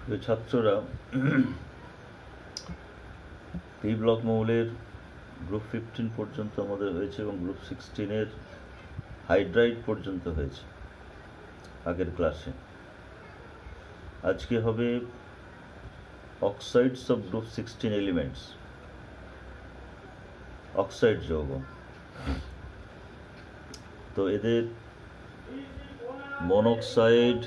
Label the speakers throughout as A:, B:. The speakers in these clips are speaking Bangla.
A: প্রিয় ছাত্ররা, পি ব্লক মৌলের গ্রুপ 15 পর্যন্ত আমাদের হয়েছে এবং গ্রুপ 16-এর হাইড্রাইড পর্যন্ত হয়েছে আগের ক্লাসে। আজকে হবে oxides of group 16 elements, oxide যৌগ। তো এদের মনোক্সাইড,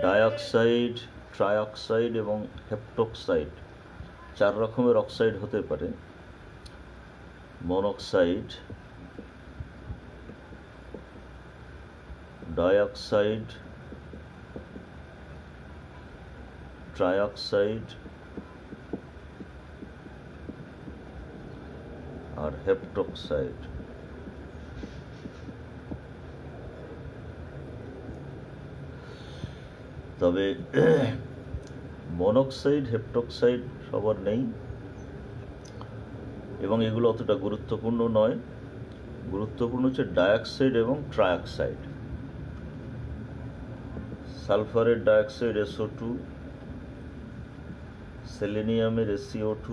A: ডাইঅক্সাইড, ট্রাইঅক্সাইড এবং হেপ্টোক্সাইড 4 রকমের অক্সাইড হতে পারে। মনোক্সাইড, ডাইঅক্সাইড, ট্রাইঅক্সাইড আর হেপ্টোক্সাইড। তবে মনোক্সাইড, হেপ্টোক্সাইড সবার নেই এবং এগুলো অতটা গুরুত্বপূর্ণ নয়। গুরুত্বপূর্ণ হচ্ছে ডাইঅক্সাইড এবং ট্রাইঅক্সাইড। সালফারের ডাইঅক্সাইড SO2, সেলেনিয়ামের SiO2,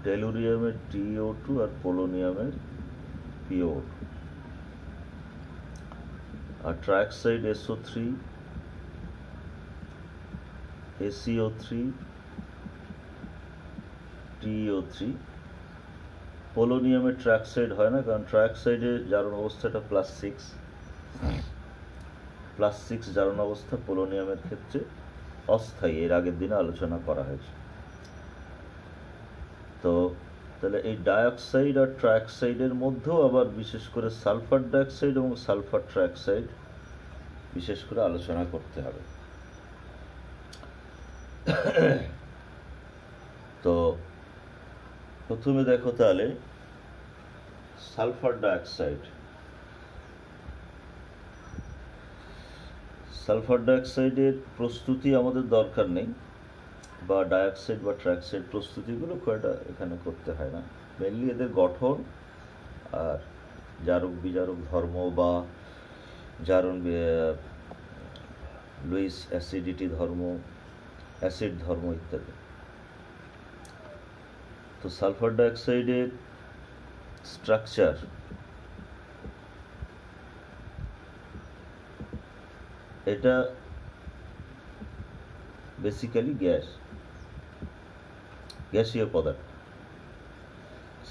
A: টেলুরিয়ামের TiO2 আর পোলোনিয়ামের PO2। আর ট্রাইঅক্সাইড SO3, ACO3, TiO3। পোলোনিয়ামের ট্রাইঅক্সাইড হয় না, কারণ ট্রাইঅক্সাইডের জারণ অবস্থাটা +6 জারণ অবস্থা পোলোনিয়ামের ক্ষেত্রে অস্থায়ী। এর আগের দিনে আলোচনা করা হয়েছে। তো তাহলে এই ডাইঅক্সাইড আর ট্রাইঅক্সাইডের মধ্যেও আবার বিশেষ করে সালফার ডাইঅক্সাইড এবং সালফার ট্রাইঅক্সাইড বিশেষ করে আলোচনা করতে হবে। তো প্রথমে দেখো তাহলে সালফার ডাইঅক্সাইড। সালফার ডাইঅক্সাইডের প্রস্তুতি আমাদের দরকার নেই, বা ডাইঅক্সাইড বা ট্রাইঅক্সাইড প্রস্তুতিগুলো কয়টা এখানে করতে হয় না। মেনলি এদের গঠন আর জারক বিজারক ধর্ম বা জারণ লুইস অ্যাসিডিটি ধর্ম, অ্যাসিড ধর্ম ইত্যাদি। তো সালফার ডাইঅক্সাইডের স্ট্রাকচার এটা বেসিক্যালি গ্যাসীয় পদার্থ।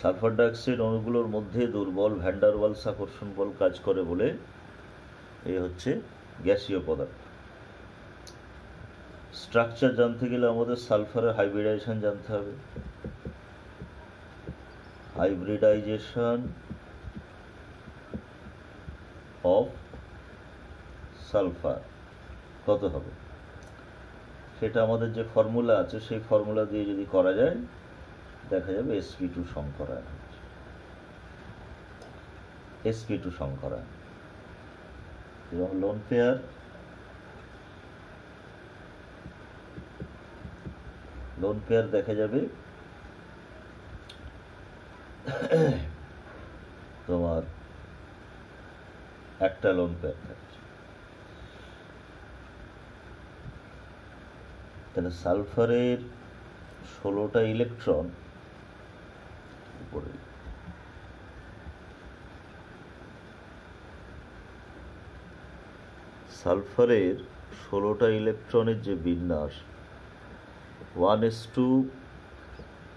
A: সালফার ডাইঅক্সাইড অণুগুলোর মধ্যে দুর্বল ভ্যান ডার ওয়ালস আকর্ষণ বল কাজ করে বলে এই হচ্ছে গ্যাসীয় পদার্থ। স্ট্রাকচার জানতে গেলে আমাদের সালফারের হাইব্রিডাইজেশন জানতে হবে। হাইব্রিডাইজেশন অফ সালফার কত হবে, সেটা আমাদের যে ফর্মুলা আছে সেই ফর্মুলা দিয়ে যদি করা যায় দেখা যাবে sp2 সংকরায়ন। sp2 সংকরায়ন এবং লোন পেয়ার দেখা যাবে তোমার একটা লোন পেয়ার থাকছে। তাহলে সালফারের 16টা ইলেকট্রন উপরে, সালফারের 16টা ইলেকট্রনের যে বিন্যাস 1s2,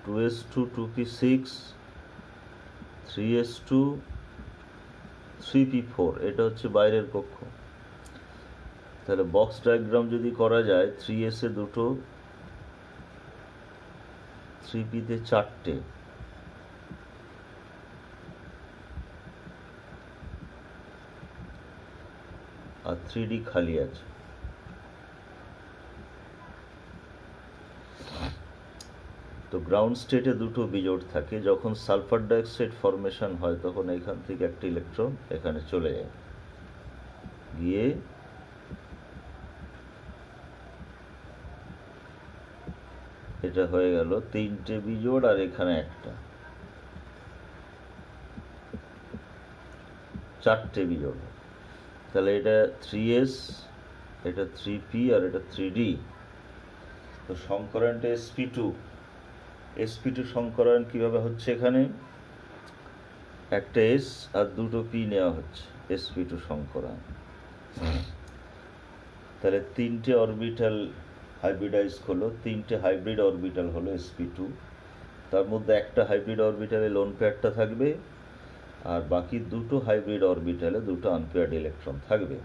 A: 2s2, 2p6, 3s2, 3p4, এটা হচ্ছে বাইরের কক্ষ। তাহলে বক্স ডায়াগ্রাম যদি করা যায় 3s এ 2টো, 3p-তে 4টে, আর 3d খালি আছে। তো গ্রাউন্ড স্টেটে 2টো বিজোড় থাকে। যখন সালফার ডাইঅক্সাইড ফরমেশন হয় তখন এখান থেকে একটা ইলেকট্রন এখানে চলে যায়, গিয়ে এটা হয়ে গেল 3টে বিজোড় আর এখানে একটা, 4টে বিজোড়। তাহলে এটা 3s এটা 3p আর এটা 3d। তো সংকরায়নটা sp2 সংকরায়ন কিভাবে হচ্ছে? এখানে একটা s আর দুটো p নেওয়া হচ্ছে, sp2 সংকরায়ন। তাহলে তিনটে অরবিটাল হাইব্রিডাইজ হলো, তিনটে হাইব্রিড অরবিটাল হলো sp2। তার মধ্যে একটা হাইব্রিড অরবিটালে লোন পেয়ারটা থাকবে, আর বাকি দুটো হাইব্রিড অরবিটালে দুটো আনপেয়ার্ড ইলেকট্রন থাকবে।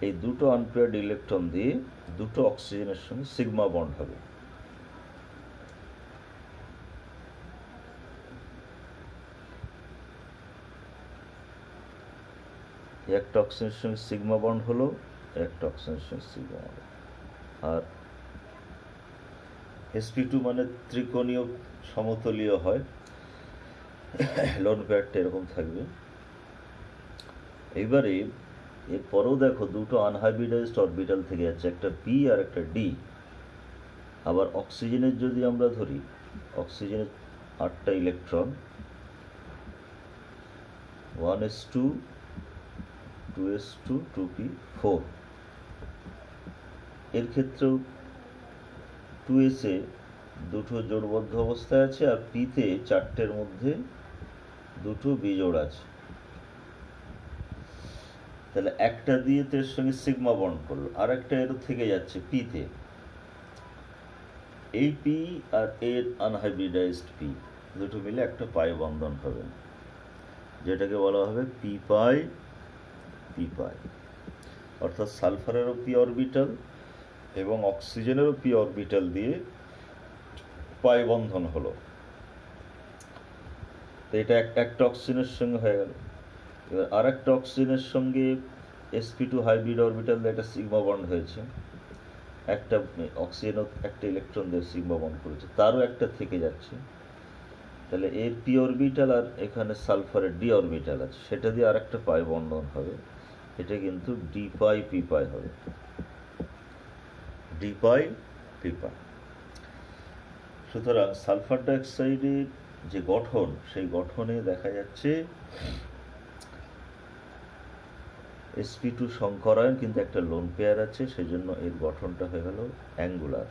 A: এই দুটো আনপেয়ার্ড ইলেকট্রন দিয়ে দুটো অক্সিজেনের সঙ্গে সিগমা বন্ড হবে। একটা অক্সিজেনের সঙ্গে সিগমা বন্ড হলো, একটা অক্সিজেনের সঙ্গে সিগমা বন্ড। আর sp2 মানে ত্রিকোণীয় সমতলীয় হয়, লোন পেয়ারটা এরকম থাকবে। এইবারে এরপরেও দেখো দুটো আনহাইব্রিডাইজড অরবিটাল থেকে যাচ্ছে, একটা পি আর একটা ডি। আবার অক্সিজেনের যদি আমরা ধরি, অক্সিজেনের 8টা ইলেকট্রন, 1s2 2s2 2p4। এর ক্ষেত্রেও 2s এ দুটো জোড়বদ্ধ অবস্থায় আছে, আর পিতে 4টের মধ্যে দুটো বিজোড় আছে। তাহলে একটা দিয়ে তো এর সঙ্গে সিগমা বন্ড করলো, আর একটা এর থেকে যাচ্ছে পিতে। এই পি আর এর আনহাইব্রিডাইজড পি দুটো মিলে একটা পাই বন্ধন হবে, যেটাকে বলা হবে পি পাই। অর্থাৎ সালফারেরও পি অরবিটাল এবং অক্সিজেনেরও পি অরবিটাল দিয়ে পাই বন্ধন হলো। তো এটা একটা অক্সিজেনের সঙ্গে হয়ে গেল। এবার আর একটা অক্সিজেনের সঙ্গে sp2 হাইব্রিড অরবিটাল দিয়ে একটা সিগমা বন্ড হয়েছে, একটা অক্সিজেনও একটা ইলেকট্রন দিয়ে সিগমা বন্ড করেছে, তারও একটা থেকে যাচ্ছে। তাহলে এর পি অরবিটাল আর এখানে সালফারের ডি অরবিটাল আছে, সেটা দিয়ে আর একটা পাই বন্ধন হবে। এটা কিন্তু ডি পাই পি পাই হবে, ডি পাই পি পাই। সুতরাং সালফার ডাইঅক্সাইডের যে গঠন, সেই গঠনে দেখা যাচ্ছে sp2 সংকরায়ন, কিন্তু একটা লোন পেয়ার আছে, সেজন্য এর গঠনটা হয়ে গেল angular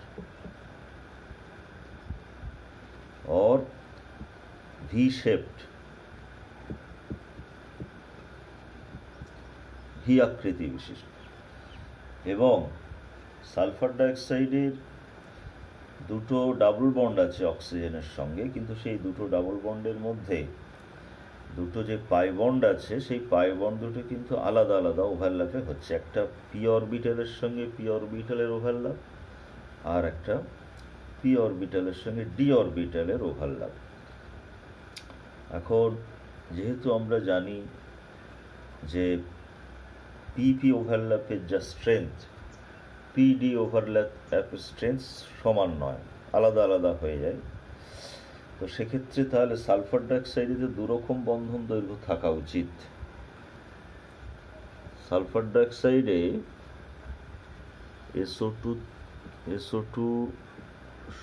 A: or V shaped, V আকৃতি বিশিষ্ট। এবং সালফার ডাইঅক্সাইডের দুটো ডাবল বন্ড আছে অক্সিজেনের সঙ্গে, কিন্তু সেই দুটো ডাবল বন্ডের মধ্যে দুটো যে পাই বন্ড আছে, সেই পাই বন্ড দুটো কিন্তু আলাদা আলাদা ওভারল্যাপে হচ্ছে। একটা পি অরবিটালের সঙ্গে পি অরবিটালের ওভারল্যাপ, আর একটা পি অরবিটালের সঙ্গে ডি অরবিটালের ওভারল্যাপ। এখন যেহেতু আমরা জানি যে পিপি ওভারল্যাপের যা স্ট্রেংথ, পিডি ওভারল্যাপের স্ট্রেংথ সমান নয়, আলাদা আলাদা হয়ে যায়। তো সেক্ষেত্রে তাহলে সালফার ডাইঅক্সাইডে দুরকম বন্ধন দৈর্ঘ্য থাকা উচিত। সালফার ডাইঅক্সাইডে SO2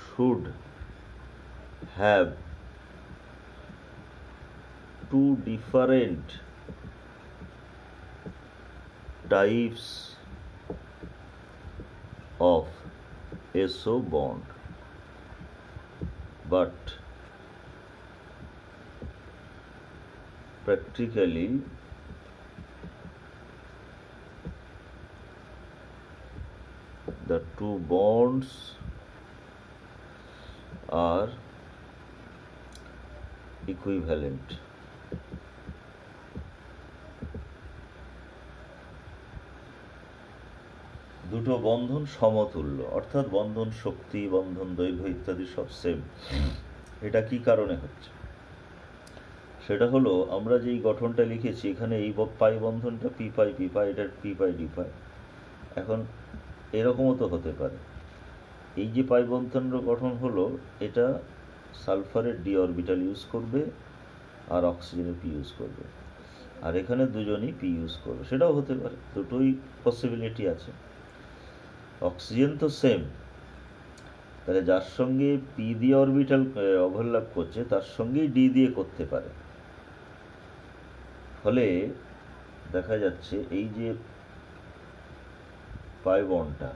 A: should have two different types of SO bond, but practically the two bonds are equivalent. দুটো বন্ধন সমতুল্য, অর্থাৎ বন্ধন শক্তি, বন্ধন দৈর্ঘ্য ইত্যাদি সব সেম। এটা কি কারণে হচ্ছে? সেটা হলো আমরা যেই গঠনটা লিখেছি এখানে, এই পাই বন্ধনটা পি পাই, এটার পি পাই ডি পাই। এখন এরকমও তো হতে পারে, এই যে পাই বন্ধনের গঠন হলো, এটা সালফারের ডি অরবিটাল ইউজ করবে আর অক্সিজেনের পি ইউজ করবে, আর এখানে দুজনই পি ইউজ করবে, সেটাও হতে পারে। দুটোই পসিবিলিটি আছে। অক্সিজেন তো সেম, তাহলে যার সঙ্গে পি দিয়ে অরবিটাল ওভারল্যাপ করছে তার সঙ্গেই ডি দিয়ে করতে পারে। ফলে দেখা যাচ্ছে এই যে পাই বন্ডটা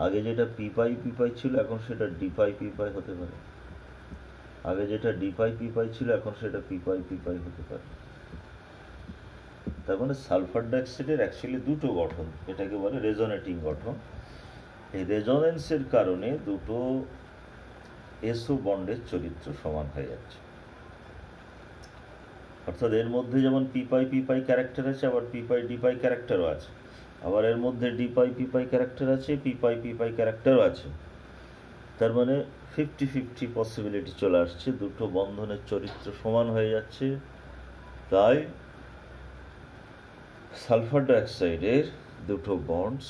A: আগে যেটা পি পাই ছিল এখন সেটা ডি পাই হতে পারে, আগে যেটা ডি পাই ছিল এখন সেটা পি পাই হতে পারে। তার মানে সালফার ডাইঅক্সাইডের অ্যাকচুয়ালি দুটো গঠন, এটাকে বলে রেজোনেটিং গঠন। এই রেজোনেন্সের কারণে দুটো এসও বন্ডের চরিত্র সমান হয়ে যাচ্ছে। অর্থাৎ এর মধ্যে যেমন পি পাই ক্যারেক্টার আছে, আবার পি ডি পাই ক্যারেক্টারও আছে, আবার এর মধ্যে ডি পাই ক্যারেক্টার আছে, পি পাই ক্যারেক্টারও আছে। তার মানে 50-50 পসিবিলিটি চলে আসছে, দুটো বন্ধনের চরিত্র সমান হয়ে যাচ্ছে। তাই সালফার ডাইঅক্সাইডের দুটো বন্ডস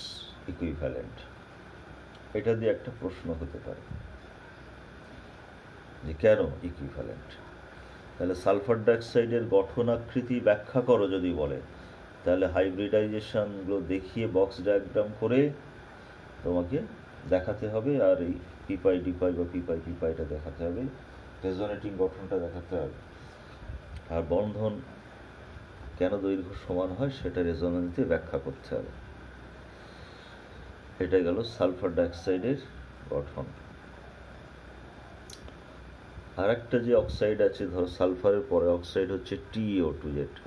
A: ইকুইভ্যালেন্ট। এটা দিয়ে একটা প্রশ্ন হতে পারে যে কেন ইকুইভ্যালেন্ট। তাহলে সালফার ডাইঅক্সাইডের গঠনাকৃতি ব্যাখ্যা করো যদি বলে, তাহলে হাইব্রিডাইজেশনগুলো দেখিয়ে বক্স ডায়াগ্রাম করে তোমাকে দেখাতে হবে, আর এই পি ডি বা পি পাইটা দেখাতে হবে, রেজোনেটিং গঠনটা দেখাতে হবে, আর বন্ধন কেন দৈর্ঘ্য সমান হয় সেটা রেজোনেন্স দিয়ে ব্যাখ্যা করতে হবে। এটা গেল সালফার ডাইঅক্সাইডের গঠন। আর একটা যে অক্সাইড আছে, ধরো সালফারের পরে অক্সাইড হচ্ছে TiO2, যেটা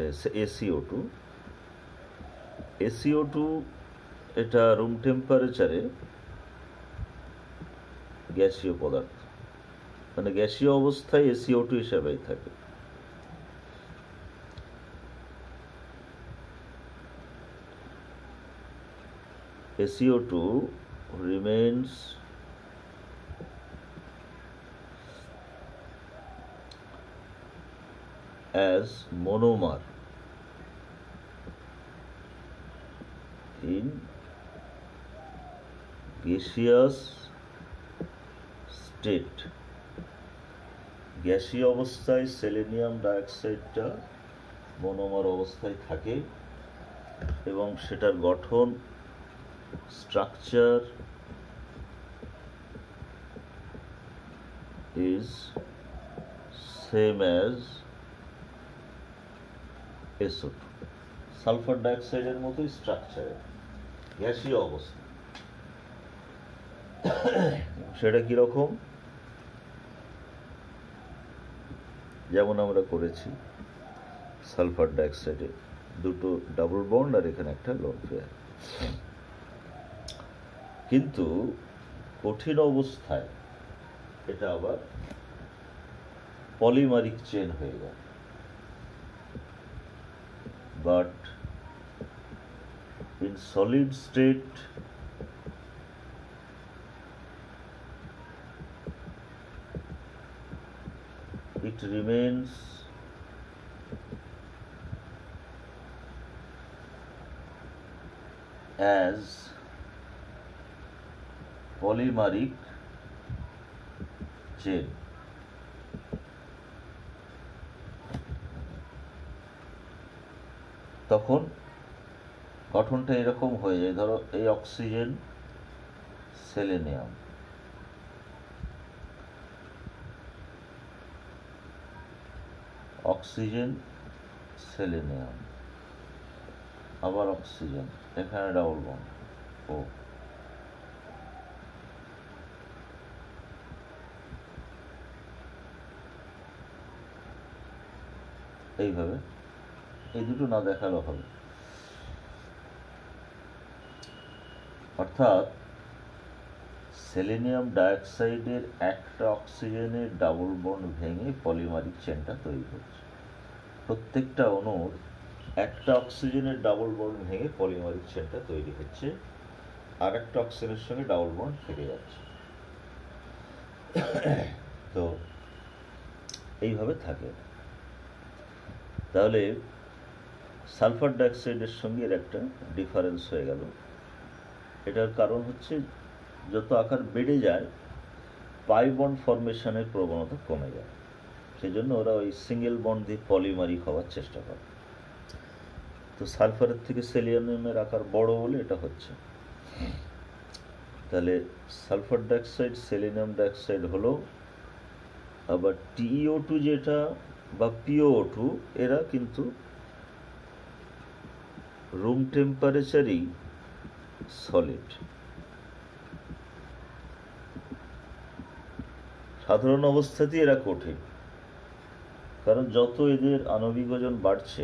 A: SiO2। SiO2 এটা রুম টেম্পারেচারে গ্যাসীয় পদার্থ, মানে গ্যাসীয় অবস্থায় SiO2 হিসাবেই থাকে। SiO2 remains as monomer in gaseous state। গ্যাসীয় অবস্থায় সেলেনিয়াম ডাইঅক্সাইডটা মনোমার অবস্থায় থাকে এবং সেটার গঠন structure is same as SO2। Sulphur ডাইঅক্সাইডের মতোই স্ট্রাকচার, গ্যাসীয় অবস্থা। সেটা কিরকম? যেমন আমরা করেছি সালফার ডাইঅক্সাইডে দুটো ডাবল বন্ড আর এখানে একটা লোন পেয়ার। কিন্তু কঠিন অবস্থায় এটা আবার পলিমারিক চেন হয়ে যায়। But in solid state it remains as polymeric chain। তখন গঠনটা এরকম হয়ে যায়, ধরো এই অক্সিজেন সেলেনিয়াম, অক্সিজেন সেলেনিয়াম, আবার অক্সিজেন, এখানে ডাবল বন্ড ও, এইভাবে। এই দুটো না দেখালেও হবে। অর্থাৎ সেলেনিয়াম ডাইঅক্সাইডের একটা অক্সিজেনের ডাবল বন্ড ভেঙে পলিমারিক চেনটা তৈরি হচ্ছে। প্রত্যেকটা অণুর একটা অক্সিজেনের ডাবল বন্ড ভেঙে পলিমারিক চেনটা তৈরি হচ্ছে, আর একটা অক্সিজেনের সঙ্গে ডাবল বন্ড থেকে যাচ্ছে। তো এইভাবে থাকে। তাহলে সালফার ডাইঅক্সাইডের সঙ্গে এর একটা ডিফারেন্স হয়ে গেল। এটার কারণ হচ্ছে যত আকার বেড়ে যায় পাই বন্ড ফরমেশনের প্রবণতা কমে যায়, সেজন্য ওরা ওই সিঙ্গেল বন্ড দিয়ে পলিমারিক হওয়ার চেষ্টা করে। তো সালফারের থেকে সেলেনিয়ামের আকার বড় বলে এটা হচ্ছে। তাহলে সালফার ডাইঅক্সাইড সেলেনিয়াম ডাইঅক্সাইড হলো, আবার TiO2 যেটা বা PiO2 এরা কিন্তু রুম টেম্পারেচারেই সলিড। সাধারণ অবস্থাতেই এরা কঠিন, কারণ যত এদের আণবিক ওজন বাড়ছে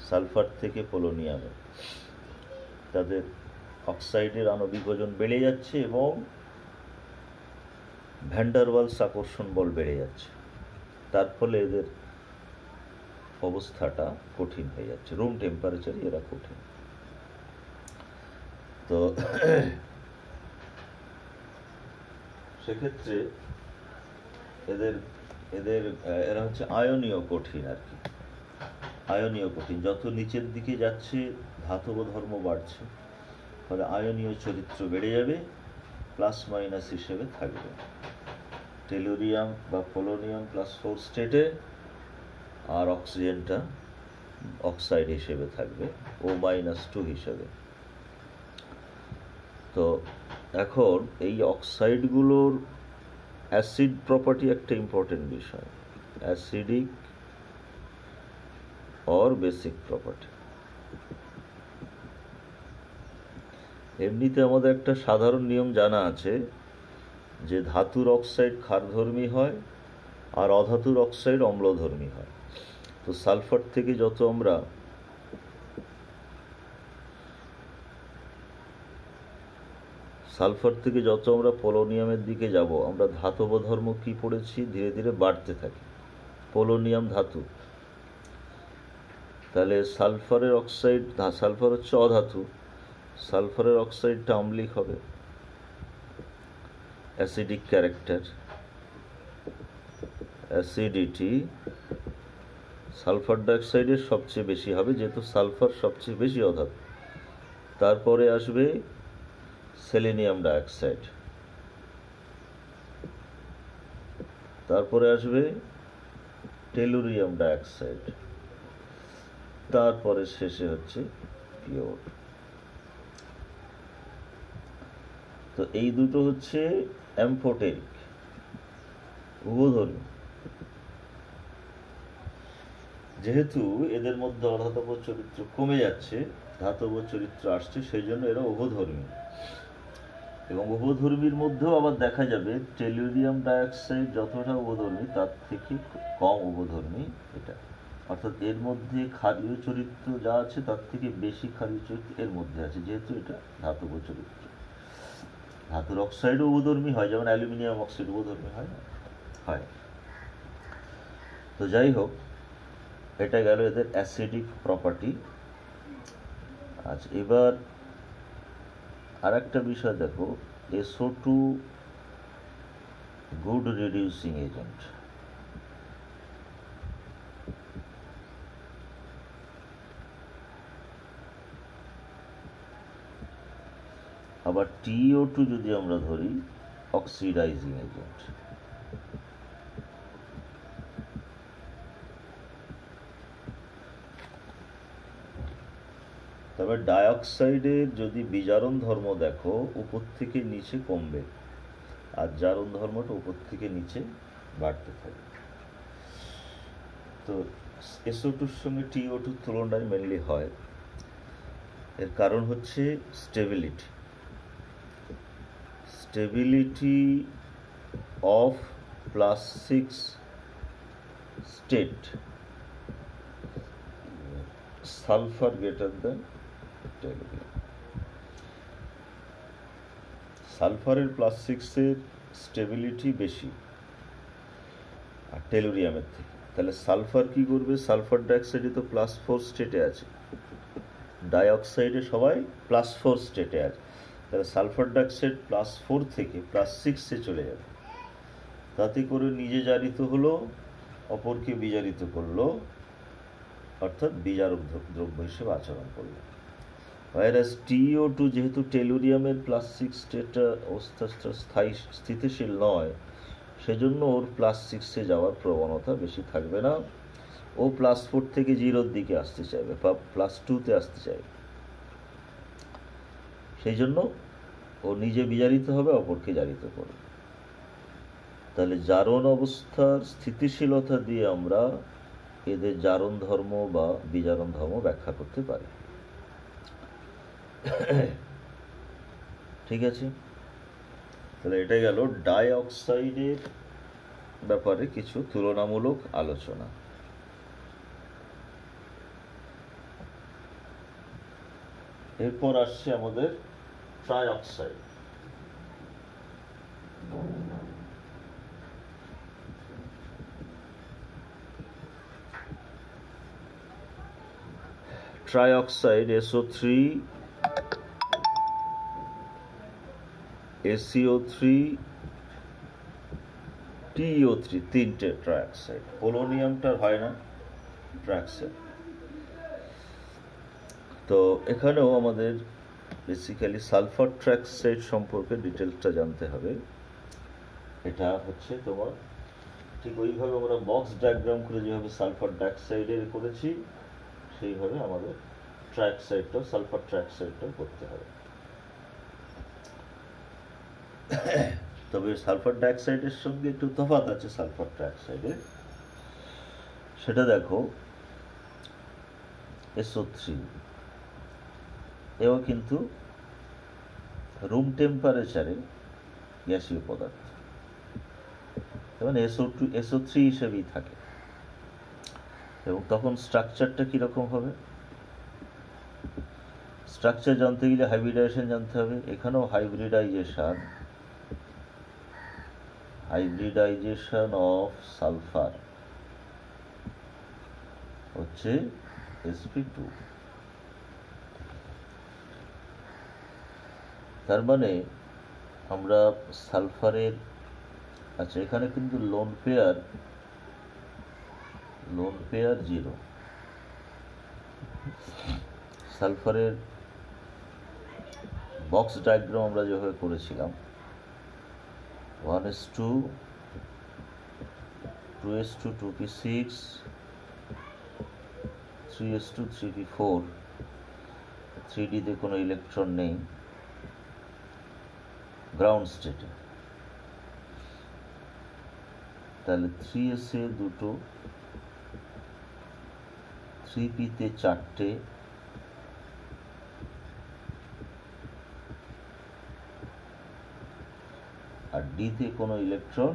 A: সালফার থেকে পোলোনিয়ামে, তাদের অক্সাইডের আণবিক ওজন বেড়ে যাচ্ছে এবং ভ্যান্ডারওয়ালস আকর্ষণ বল বেড়ে যাচ্ছে। তার ফলে এদের অবস্থাটা কঠিন হয়ে যাচ্ছে, রুম টেম্পারেচারে এরা কঠিন। তো সেক্ষেত্রে এরা হচ্ছে আয়নীয় কঠিন আর কি। আয়নীয় কঠিন যত নিচের দিকে যাচ্ছে ধাতব ধর্ম বাড়ছে, ফলে আয়নীয় চরিত্র বেড়ে যাবে, প্লাস মাইনাস হিসেবে থাকবে। টেলুরিয়াম বা পোলোনিয়াম +4 স্টেটে, আর অক্সিজেনটা অক্সাইড হিসেবে থাকবে, O-2 হিসেবে। তো এখন এই অক্সাইডগুলোর অ্যাসিড প্রপার্টি একটা ইম্পর্টেন্ট বিষয়, অ্যাসিডিক অর বেসিক প্রপার্টি। এমনিতে আমাদের একটা সাধারণ নিয়ম জানা আছে যে ধাতুর অক্সাইড ক্ষারধর্মী হয় আর অধাতুর অক্সাইড অম্লধর্মী হয়। তো সালফার থেকে যত আমরা পোলোনিয়ামের দিকে যাব, আমরা ধাতব ধর্ম কি পড়েছি, ধীরে ধীরে বাড়তে থাকে। পোলোনিয়াম ধাতু, তাহলে সালফার হচ্ছে অধাতু, সালফারের অক্সাইডটা আম্লিক হবে, অ্যাসিডিক ক্যারেক্টার, অ্যাসিডিটি সালফার ডাইঅক্সাইডের সবচেয়ে বেশি হবে, যেহেতু সালফার সবচেয়ে বেশি অধাতু। তারপরে আসবে সেলেনিয়াম ডাইঅক্সাইড, তারপরে আসবে টেলুরিয়াম ডাইঅক্সাইড, তারপরে শেষে হচ্ছে পিওর। তো এই দুটো হচ্ছে অ্যাম্ফোটেরিক, উভধর্মী। যেহেতু এদের মধ্যে অধাতব চরিত্র কমে যাচ্ছে, ধাতব চরিত্র আসছে, সেই জন্য এরা উভধর্মী। এবং উভধর্মীর মধ্যেও আবার দেখা যাবে টেলুরিয়াম ডাইঅক্সাইড যতটা উভধর্মী তার থেকে কম উভধর্মী এটা, অর্থাৎ এর মধ্যে ক্ষারীয় চরিত্র যা আছে তার থেকে বেশি ক্ষারীয় চরিত্র এর মধ্যে আছে, যেহেতু এটা ধাতব চরিত্র। ধাতুর অক্সাইডও উভধর্মী হয়, যেমন অ্যালুমিনিয়াম অক্সাইড উভধর্মী হয় না, হয়। তো যাই হোক, এটা গেল এদের অ্যাসিডিক প্রপার্টি। আচ্ছা, এবার আর একটা বিষয় দেখো, SO2 গুড রিডিউসিং এজেন্ট। আবার TiO2 যদি আমরা ধরি, অক্সিডাইজিং এজেন্ট। তবে ডাইঅক্সাইডের যদি বিজারণ ধর্ম দেখো, উপর থেকে নিচে কমবে, আর জারণ ধর্মটা উপর থেকে নিচে বাড়তে থাকবে। তো SO2-র সঙ্গে TiO2 তুলনায় মেনলি হয়। এর কারণ হচ্ছে stability of +6 state, sulphur greater than tellurium. সালফারের +6-এর স্টেবিলিটি বেশি আর টেলুরিয়ামের থেকে। তাহলে সালফার কি করবে, সালফার ডাইঅক্সাইডে তো +4 স্টেটে আছে, ডাইঅক্সাইডে সবাই +4 স্টেটে আছে। তাহলে সালফার ডাইঅক্সাইড +4 থেকে +6-এ চলে যাবে, তাতে করে নিজে জারিত হলো, অপরকে বিজারিত করলো, অর্থাৎ বিজারক দ্রব্য হিসেবে আচরণ করলো। ভাইরাস TiO2 যেহেতু টেলুরিয়ামের +6 স্টেটটা অবস্থাটা স্থিতিশীল নয়, সেজন্য ওর +6-এ যাওয়ার প্রবণতা বেশি থাকবে না। ও +4 থেকে 0-র দিকে আসতে চাইবে বা +2-তে আসতে চাইবে, সেই জন্য ও নিজে বিজারিত হবে, অপরকে জারিত করবে। তাহলে জারণ অবস্থার স্থিতিশীলতা দিয়ে আমরা এদের জারণ ধর্ম বা বিজারণ ধর্ম ব্যাখ্যা করতে পারি। ঠিক আছে, তাহলে এটা গেল ডাইঅক্সাইডের ব্যাপারে কিছু তুলনামূলক আলোচনা। এরপর আসছে আমাদের trioxide. Trioxide SO3, ACO3, TiO3, তিনটে ট্রাইঅক্সাইড। পোলোনিয়ামটার হয় না ট্রাইঅক্সাইড। তো এখানেও আমাদের বেসিক্যালি সালফার ট্রাইঅক্সাইড সম্পর্কে ডিটেলসটা জানতে হবে। এটা হচ্ছে তোমার ঠিক ওইভাবে আমরা বক্স ডায়াগ্রাম করে যেভাবে সালফার ডাইঅক্সাইডের করেছি সেইভাবে আমাদের ট্রাইঅক্সাইডটাও, সালফার ট্রাইঅক্সাইডটাও করতে হবে। তবে সালফার ডাইঅক্সাইডের সঙ্গে একটু তফাৎ আছে সালফার ট্রাইঅক্সাইডের। সেটা দেখো, SO3 এও কিন্তু রুম টেম্পারেচারে গ্যাসীয় পদার্থ, এবং SO3 হিসেবেই থাকে। এবং তখন স্ট্রাকচারটা কীরকম হবে? স্ট্রাকচার জানতে গেলে হাইব্রিডাইজেশন জানতে হবে। এখানেও হাইব্রিডাইজেশন অফ সালফার হচ্ছে sp2। তার মানে আমরা সালফারের, আচ্ছা এখানে কিন্তু লোন পেয়ার 0। সালফারের বক্স ডায়াগ্রাম আমরা যেভাবে করেছিলাম 1s2, 2s2, 2p6, 3s2, 3p4, 3d-তে কোনো ইলেকট্রন নেই গ্রাউন্ড স্টেটে। তাহলে 3s-এ 2, 3p-তে 4টে, আর D-তে কোনো ইলেকট্রন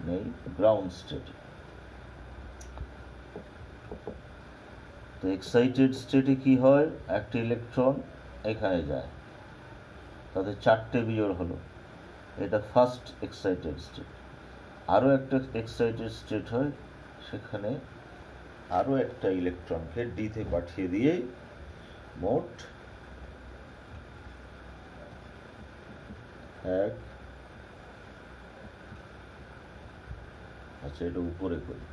A: নেই গ্রাউন্ড স্টেটে। তো এক্সাইটেড স্টেটে কি হয়? একটা ইলেকট্রন এখানে যায়, তাতে 4টে বিজোড় হলো, এটা ফার্স্ট এক্সাইটেড স্টেট। আরও একটা এক্সাইটেড স্টেট হয়, সেখানে আরও একটা ইলেকট্রনকে D-তে পাঠিয়ে দিয়ে মোট 1, আচ্ছা এটা উপরে করি,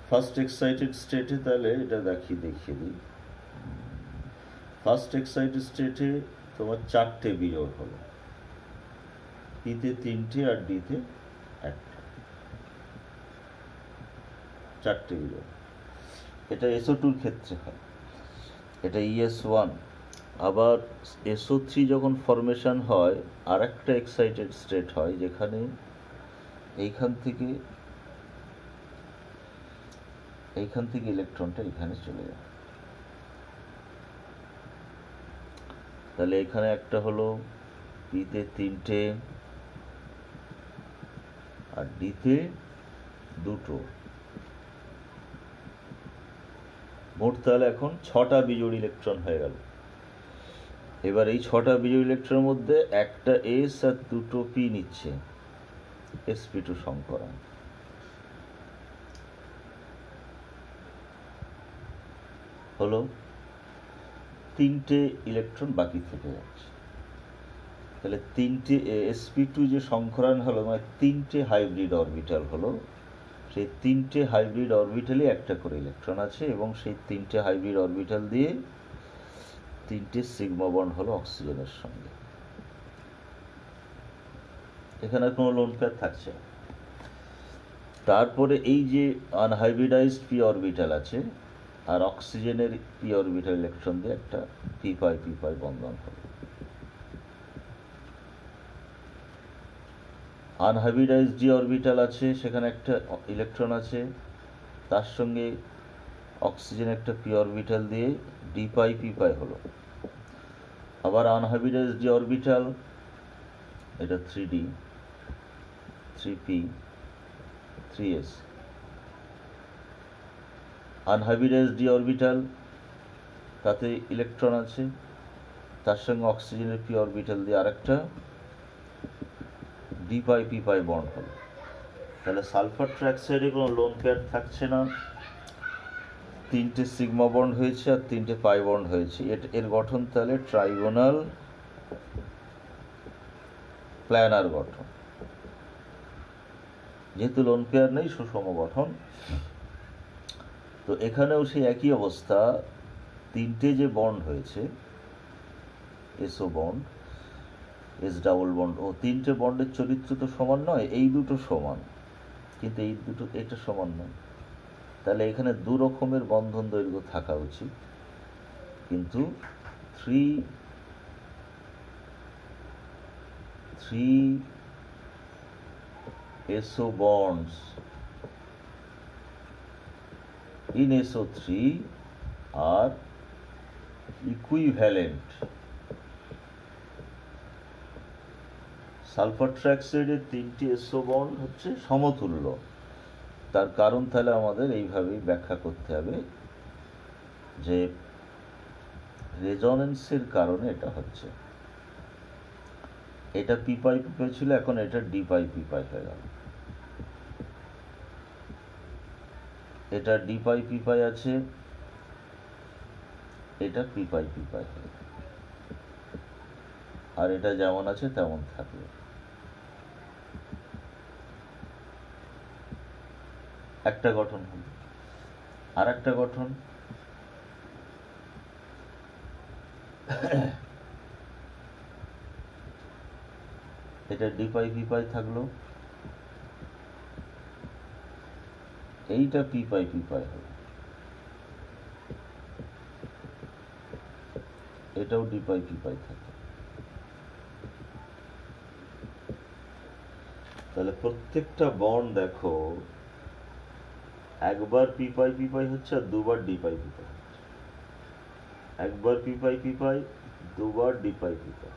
A: ফার্স্ট এক্সাইটেড স্টেটে, তাহলে এটা দেখিয়ে দিই। ফার্স্ট এক্সাইটেড স্টেটে তোমার 4টে বিজোড় হলো, P-তে 3টে আর D-তে 1টা, 4টে বিজোড়। এটা SO2-র ক্ষেত্রে হয়, এটা ES1। আবার SO3 যখন ফরমেশন হয় আর একটা এক্সাইটেড স্টেট হয়, যেখানে এইখান থেকে ইলেকট্রনটা এখানে চলে যায়। তাহলে এখানে একটা হলো, P-তে 3টে আর D-তে 2টো, মোট তাহলে এখন 6টা বিজোড় ইলেকট্রন হয়ে গেল। এবার এই 6টা বিজোড় ইলেকট্রনের মধ্যে একটা S আর 2টো P নিচ্ছে, sp2 সংকরণ হলো। 3টে ইলেকট্রন বাকি থেকে যাচ্ছে। তাহলে 3টে sp2 যে সংকরণ হলো, মানে 3টে হাইব্রিড অরবিটাল হলো। সেই 3টে হাইব্রিড অরবিটালে একটা করে ইলেকট্রন আছে, এবং সেই 3টে হাইব্রিড অরবিটাল দিয়ে 3টে সিগমা বন্ড হলো অক্সিজেনের সঙ্গে। এখানে কোনো লোন পেয়ার থাকছে না। তারপরে এই যে আনহাইব্রিডাইজড পি অরবিটাল আছে, আর অক্সিজেনের পি অরবিটাল ইলেকট্রন দিয়ে একটা p5p5 বন্ধন হবে। আনহাইব্রিডাইজড ডি অরবিটাল আছে, সেখানে একটা ইলেকট্রন আছে, তার সঙ্গে অক্সিজেন একটা পি অরবিটাল দিয়ে ডি পাই পি পাই হলো। আবার আনহাইব্রিডাইজড ডি অরবিটাল, এটা 3d 3p 3s। Unhybridised d orbital, তাতে ইলেকট্রন আছে, তার সঙ্গে অক্সিজেনের পি অরবিটাল দিয়ে আরেকটা d pi p pi bond হলো। তাহলে সালফার ট্রাইঅক্সাইডে কোনো লোন পেয়ার থাকছে না, 3টে সিগমা বন্ড হয়েছে আর 3টে পাই বন্ড হয়েছে। এর গঠন তাহলে ট্রাইগোনাল প্ল্যানার গঠন। যেহেতু লোন পেয়ার নেই, সুষম গঠন। তো এখানেও সেই একই অবস্থা, 3টে যে বন্ড হয়েছে, SO bond, S double bond, O 3টে বন্ডের চরিত্র তো সমান নয়, এই দুটো সমান, কিন্তু এই দুটো এটা সমান নয়। তাহলে এখানে দু রকমের বন্ধন দৈর্ঘ্য থাকা উচিত, কিন্তু three SO bonds in SO3 are equivalent। Sulphur ট্রাইঅক্সাইডের 3টি SO বন্ড হচ্ছে সমতুল্য। তার কারণ তাহলে আমাদের এইভাবেই ব্যাখ্যা করতে হবে যে রেজোনেন্সের কারণে এটা হচ্ছে। এটা পি পাই পি পাই ছিল, এখন এটা ডি পাই পি পাই হয়ে গেল। এটা ডি পাই পি পাই আছে, এটা পি পাই পি পাই হয়ে গেল। আর এটা যেমন আছে তেমন থাকবে। একটা গঠন হলো। আর একটা গঠন, এটা ডি পাই পি পাই থাকলো, এইটা পি পাই পি পাই হলো, এটাও ডি পাই পি পাই থাকলো। তাহলে প্রত্যেকটা বন্ড দেখো, একবার পি পাই পি পাই হচ্ছে আর দুবার ডি পাই পি পাই হচ্ছে। একবার পি পাই পি পাই, দুবার ডি পাই পি পাই।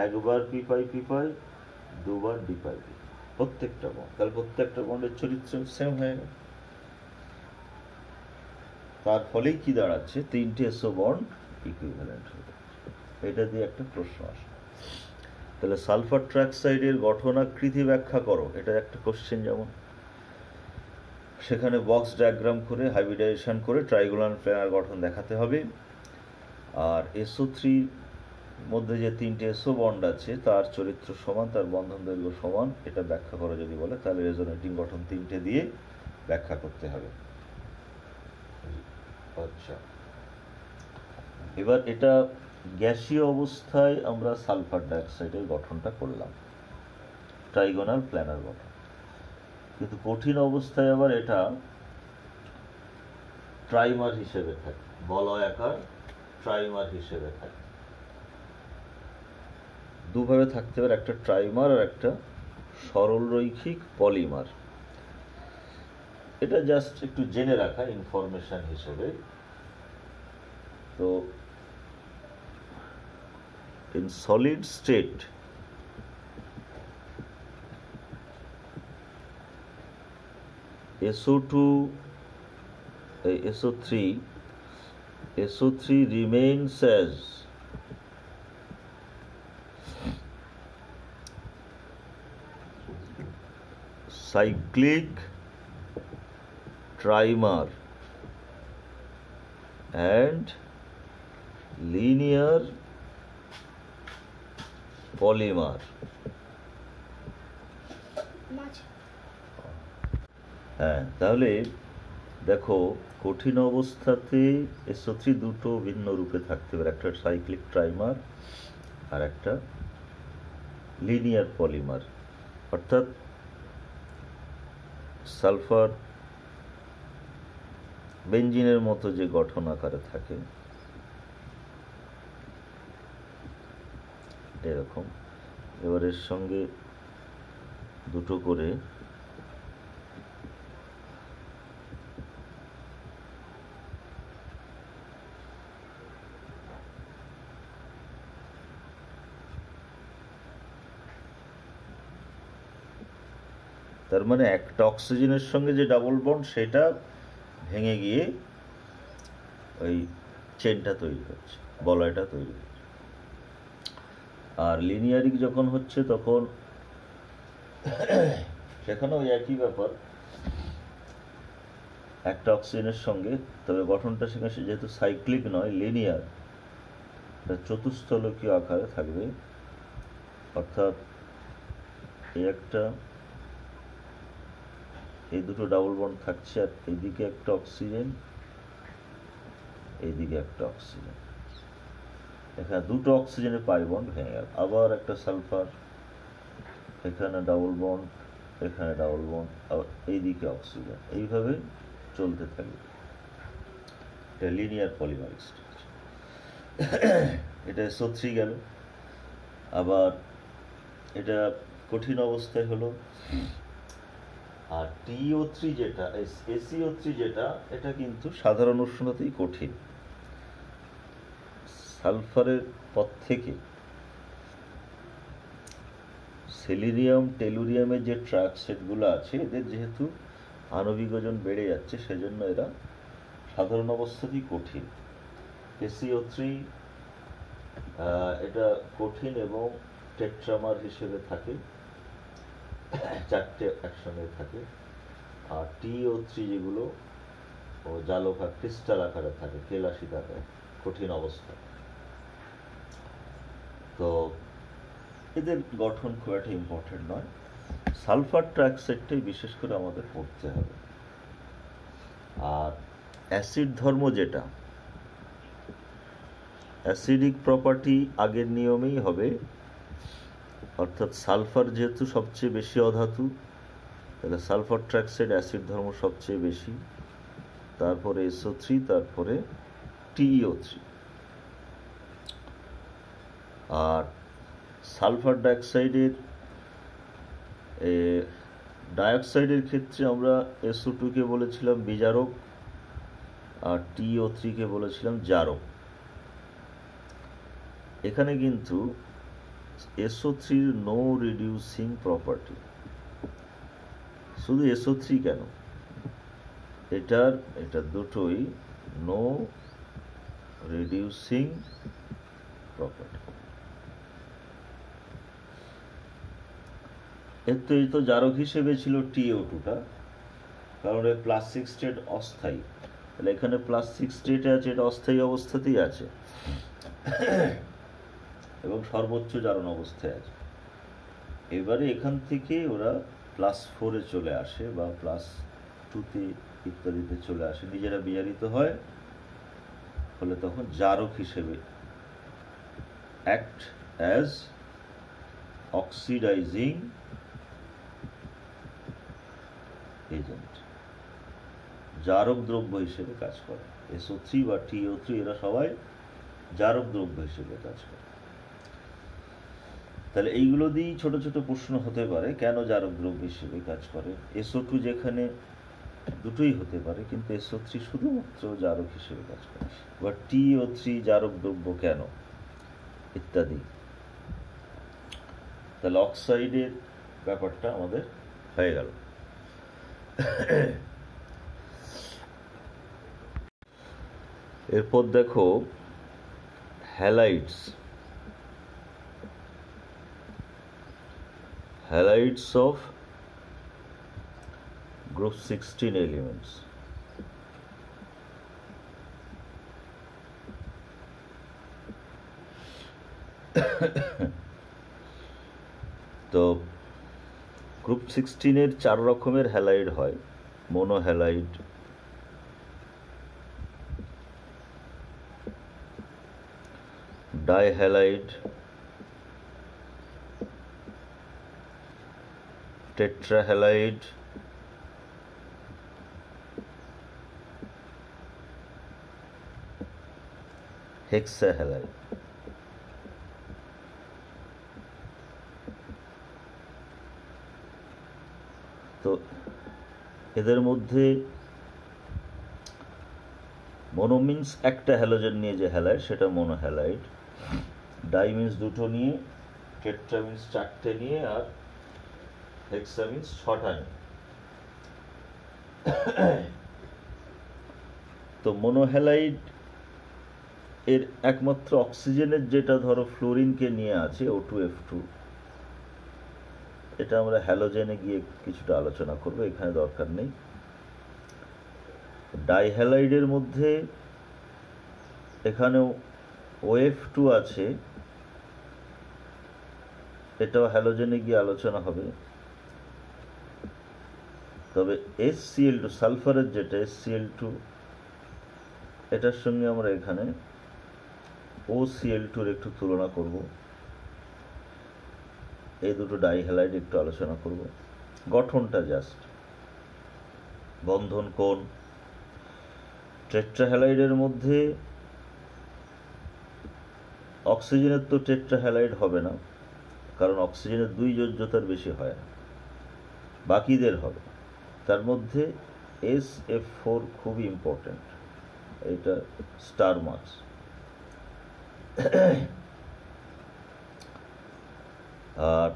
A: একবার পি পাই পি পাই, দুবার ডি পাই পি পাই, প্রত্যেকটা বন্ড। তাহলে প্রত্যেকটা বন্ডের চরিত্র সেম হয়ে গেল। তার ফলেই কি দাঁড়াচ্ছে, 3টে SO বন্ড ইকুইভ্যালেন্ট হয়ে যাচ্ছে। এটা দিয়ে একটা প্রশ্ন আসে। তাহলে সালফার ট্রাইঅক্সাইডের গঠনাকৃতি ব্যাখ্যা করো, এটা একটা কোশ্চেন। যেমন সেখানে বক্স ডায়াগ্রাম করে হাইব্রিডাইজেশন করে ট্রাইগোনাল প্ল্যানার গঠন দেখাতে হবে। আর SO3 মধ্যে যে 3টে SO বন্ড আছে তার চরিত্র সমান, তার বন্ধন দৈর্ঘ্য সমান, এটা ব্যাখ্যা করো যদি বলে, তাহলে রেজোনেটিং গঠন 3টে দিয়ে ব্যাখ্যা করতে হবে। আচ্ছা, এবার এটা গ্যাসীয় অবস্থায় আমরা সালফার ডাইঅক্সাইডের গঠনটা করলাম, ট্রাইগোনাল প্ল্যানার গঠন। কিন্তু কঠিন অবস্থায় আবার এটা ট্রাইমার হিসেবে থাকে, বলয়াকার ট্রাইমার হিসেবে থাকে। দুভাবে থাকতে পারে, একটা ট্রাইমার আর একটা সরল রৈখিক পলিমার। এটা জাস্ট একটু জেনে রাখা ইনফরমেশন হিসেবে। তো in solid state SO3 remains as cyclic trimer and linear polymer। হ্যাঁ, তাহলে দেখো কঠিন অবস্থাতে SO3 দুটো ভিন্ন রূপে থাকতে পারে, একটা সাইক্লিক ট্রাইমার আর একটা লিনিয়ার পলিমার। অর্থাৎ সালফার বেঞ্জিনের মতো যে গঠন আকারে থাকে এরকম। এবার এর সঙ্গে দুটো করে তার মানে একটা অক্সিজেনের সঙ্গে যে ডাবল বন্ড সেটা ভেঙে গিয়ে ওই চেনটা তৈরি হচ্ছে, বলয়টা তৈরি হচ্ছে। আর লিনিয়ারিক যখন হচ্ছে তখন সেখানে ওই একই ব্যাপার, একটা অক্সিজেনের সঙ্গে, তবে গঠনটা সেখানে যেহেতু সাইক্লিক নয়, লিনিয়ার, চতুস্থলকীয় আকারে থাকবে। অর্থাৎ এই একটা, এই দুটো ডাবল বন্ড থাকছে, আর এইদিকে একটা অক্সিজেন, এইদিকে একটা অক্সিজেন, এখানে দুটো অক্সিজেনের পাই বন্ড ভেঙে গেল। আবার একটা সালফার, এখানে ডাবল বন্ড, এখানে ডাবল বন্ড, আবার এইদিকে অক্সিজেন, এইভাবে চলতে থাকবে। এটা লিনিয়ার পলিমারিক স্ট্রাকচার। এটা SO3 গেল। আবার এটা কঠিন অবস্থায় হলো। আর TO3 যেটা, SiO3 যেটা, এটা কিন্তু সাধারণ উষ্ণতাতেই কঠিন। সালফারের পর থেকে সেলিনিয়াম, টেলুরিয়ামের যে ট্রাক সেটগুলো আছে, এদের যেহেতু আণবিক ওজন বেড়ে যাচ্ছে, সেজন্য এরা সাধারণ অবস্থাতেই কঠিন। SiO3 এটা কঠিন এবং টেট্রামার হিসেবে থাকে, চারটে একসঙ্গে থাকে। আর TO3 যেগুলো ও জালকা ক্রিস্টাল আকারে থাকে, কেলাসিত আকারে, কঠিন অবস্থা। তো এদের গঠন খুব একটা ইম্পর্টেন্ট নয়। সালফার ট্রাইঅক্সাইডটাই বিশেষ করে আমাদের পড়তে হবে। আর অ্যাসিড ধর্ম যেটা, অ্যাসিডিক প্রপার্টি আগের নিয়মেই হবে। অর্থাৎ সালফার যেহেতু সবচেয়ে বেশি অধাতু, তাহলে সালফার ট্রাইঅক্সাইড অ্যাসিড ধর্ম সবচেয়ে বেশি, তারপরে SO3, তারপরে TiO3। আর সালফার ডাইঅক্সাইডের ক্ষেত্রে আমরা SO2 কে বলেছিলাম বিজারক, আর TiO3 কে বলেছিলাম জারক। এখানে কিন্তু SO3 নো রিডিউসিং প্রপার্টি। শুধু SO3 কেন, এটা দুটোই নো রিডিউসিং প্রপার্টি। এই তো জারক হিসেবে ছিল TO2টা, কারণ এই +6 স্টেট অস্থায়ী। তাহলে এখানে +6 স্টেটে আছে, এটা অস্থায়ী অবস্থাতেই আছে এবং সর্বোচ্চ জারণ অবস্থায় আছে। এবারে এখান থেকে ওরা +4-এ চলে আসে বা +2-তে ইত্যাদিতে চলে আসে, নিজেরা বিজারিত হয়, ফলে তখন জারক হিসেবে অ্যাক্ট অ্যাজ অক্সিডাইজিং এজেন্ট, জারক দ্রব্য হিসেবে কাজ করে। SO3 বা TO3 এরা সবাই জারক দ্রব্য হিসেবে কাজ করে। তাহলে এইগুলো দিয়েই ছোট ছোট প্রশ্ন হতে পারে, কেন জারক দ্রব্য হিসেবে কাজ করে। SO2 যেখানে দুটোই হতে পারে, কিন্তু SO3 শুধুমাত্র জারক হিসেবে কাজ করে, বা TO3 জারক দ্রব্য কেন, ইত্যাদি। তাহলে অক্সাইডের ব্যাপারটা আমাদের হয়ে গেল। এরপর দেখো হ্যালাইডস, হ্যালাইডস অফ গ্রুপ 16 এলিমেন্টস। তো গ্রুপ 16-এর 4 রকমের হ্যালাইড হয়। মোনোহ্যালাইড, ডাইহ্যালাইড, টেট্রাহ্যালাইড, হেক্সাহ্যালাইড। তো এদের মধ্যে মোনো মিন্স একটা হ্যালোজেন নিয়ে যে হ্যালাইড, সেটা মোনোহ্যালাইড। ডাই মিন্স দুটো নিয়ে, টেট্রা মিন্স 4টে নিয়ে, আর হেক্সা মিন্স 6টা নিয়ে। তো মোনোহ্যালাইড এর একমাত্র অক্সিজেনের যেটা ধরো ফ্লোরিনকে নিয়ে আছে O2F2, এটা আমরা হ্যালোজেনে গিয়ে কিছুটা আলোচনা করব, এখানে দরকার নেই। ডাইহ্যালাইডের মধ্যে এখানেও OF2 আছে, এটাও হ্যালোজেনে গিয়ে আলোচনা হবে। তবে HCl2 সালফারের যেটা HCl2, এটার সঙ্গে আমরা এখানে OCl2 এর একটু তুলনা করব। এই দুটো ডাইহ্যালাইড একটু আলোচনা করব, গঠনটা জাস্ট, বন্ধন কোণ। টেট্রাহ্যালাইডের মধ্যে অক্সিজেনের তো টেট্রাহ্যালাইড হবে না, কারণ অক্সিজেনের 2 যোজ্যতার বেশি হয় না, বাকিদের হবে। তার মধ্যে SF4 খুবই ইম্পর্টেন্ট, এটা স্টার মার্কস। আর